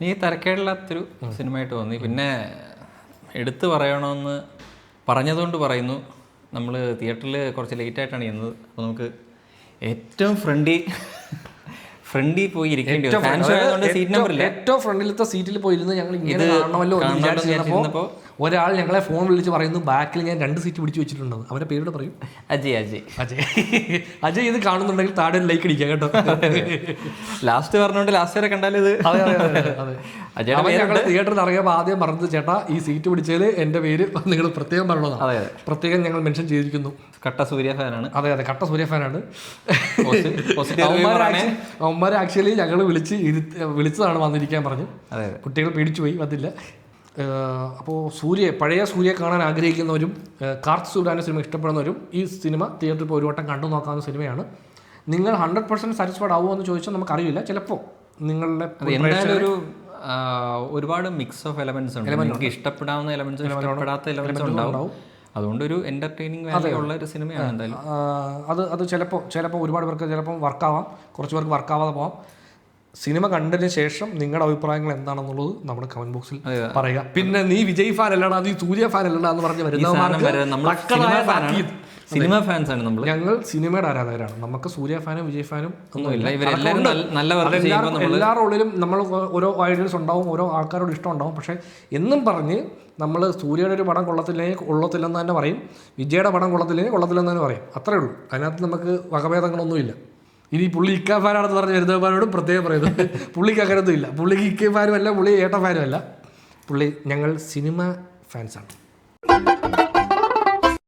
നീ തരക്കേടില്ലാത്തൊരു സിനിമയായിട്ട് തോന്നി. പിന്നെ എടുത്തു പറയണമെന്ന് പറഞ്ഞതുകൊണ്ട് പറയുന്നു, നമ്മൾ തിയേറ്ററിൽ കുറച്ച് ലേറ്റായിട്ടാണ് ചെയ്യുന്നത്. അപ്പോൾ നമുക്ക് ഏറ്റവും ഫ്രണ്ടി പോയി ഇരിക്കേണ്ടി വരും. സീറ്റ് നമ്പർ ഇല്ല. ഏറ്റവും ഫ്രണ്ടിലത്തെ സീറ്റിൽ പോയിരുന്ന് ഞങ്ങൾ ഇങ്ങനെ കാണണമല്ലോ എന്ന് വിചാരിച്ചിരുന്നപ്പോൾ ഒരാൾ ഞങ്ങളെ ഫോൺ വിളിച്ച് പറയുന്നു ബാക്കിൽ ഞാൻ 2 സീറ്റ് പിടിച്ച് വെച്ചിട്ടുണ്ടെന്ന്. അവൻ്റെ പേരോട് പറയും, അജയ് ഇത് കാണുന്നുണ്ടെങ്കിൽ താഴെ ഒരു ലൈക്ക് അടിക്കാം കേട്ടോ. ലാസ്റ്റ് പറഞ്ഞോണ്ട് ലാസ്റ്റ് വരെ കണ്ടാലും ഇത് ഞങ്ങൾ തിയേറ്ററിൽ ഇറങ്ങിയപ്പോൾ ആദ്യം പറഞ്ഞത് ചേട്ടാ ഈ സീറ്റ് പിടിച്ചതിൽ എൻ്റെ പേര് നിങ്ങൾ പ്രത്യേകം പറയണതാണ്. പ്രത്യേകം ഞങ്ങൾ മെൻഷൻ ചെയ്തിരിക്കുന്നു. കട്ട സൂര്യ ഫാനാണ്. അതെ, കട്ട സൂര്യ ഫാനാണ്. അവന്മാരെ ആക്ച്വലി ഞങ്ങൾ വിളിച്ചതാണ് വന്നിരിക്കാൻ പറഞ്ഞു. കുട്ടികൾ പേടിച്ചു പോയി, വന്നില്ല. അപ്പോൾ പഴയ സൂര്യ കാണാൻ ആഗ്രഹിക്കുന്നവരും കാർത്തിക് സുബ്രാജിൻ്റെ സിനിമ ഇഷ്ടപ്പെടുന്നവരും ഈ സിനിമ തിയേറ്ററിൽ പോയി ഒരു വട്ടം കണ്ടു നോക്കാവുന്ന സിനിമയാണ്. നിങ്ങൾ 100% സാറ്റിസ്ഫൈഡ് ആവുമോ എന്ന് ചോദിച്ചാൽ നമുക്കറിയില്ല. ചിലപ്പോൾ നിങ്ങളുടെ ഒരുപാട് മിക്സ് ഓഫ് എലമെന്റ്സ് ഉണ്ട്. നിങ്ങൾക്ക് ഇഷ്ടപ്പെടാവുന്ന എലമെന്റ്സ്, ഇഷ്ടപ്പെടാത്ത എലമെന്റ്സ് ഉണ്ടാവും. അതുകൊണ്ട് ഒരു എന്റർടൈനിങ് വാല്യൂ ഉള്ള ഒരു സിനിമയാണ് എന്തായാലും. അത് ചിലപ്പോൾ ഒരുപാട് പേർക്ക് ചിലപ്പോൾ വർക്കാവാം, കുറച്ച് പേർക്ക് വർക്കാവാതെ പോവാം. സിനിമ കണ്ടതിന് ശേഷം നിങ്ങളുടെ അഭിപ്രായങ്ങൾ എന്താണെന്നുള്ളത് നമ്മുടെ കമന്റ് ബോക്സിൽ പറയുക. പിന്നെ നീ വിജയ് ഫാൻ അല്ലടാ, നീ സൂര്യ ഫാൻ അല്ലടാ എന്ന് പറഞ്ഞ് സിനിമ ഫാൻസ് ആണ് നമ്മൾ. ഞങ്ങൾ സിനിമയുടെ ആരാധകരാണ്. നമുക്ക് സൂര്യ ഫാനും വിജയ് ഫാനും ഒന്നുമില്ല. എല്ലാവരുടെ ഉള്ളിലും നമ്മൾ ഓരോ ഐഡിയൽസ് ഉണ്ടാവും, ഓരോ ആൾക്കാരോട് ഇഷ്ടം ഉണ്ടാവും. പക്ഷേ എന്നും പറഞ്ഞ് നമ്മൾ സൂര്യയുടെ ഒരു പടം കൊള്ളത്തില്ലെന്ന് തന്നെ പറയും, വിജയുടെ പടം കൊള്ളത്തില്ലെന്ന് തന്നെ പറയും. അത്രേ ഉള്ളൂ. അതിനകത്ത് നമുക്ക് വകഭേദങ്ങളൊന്നുമില്ല. ഇനി പുള്ളി ഇക്ക ഫാനാണെന്ന് പറഞ്ഞ് വരുന്നവരോടും പ്രത്യേകം പറയുന്നത് പുള്ളിക്ക് അങ്ങനൊന്നും ഇല്ല. പുള്ളിക്ക് ഇക്ക ഫാനും അല്ല, പുള്ളി ഏട്ട ഫാനും അല്ല. പുള്ളി ഞങ്ങൾ സിനിമ ഫാൻസാണ്.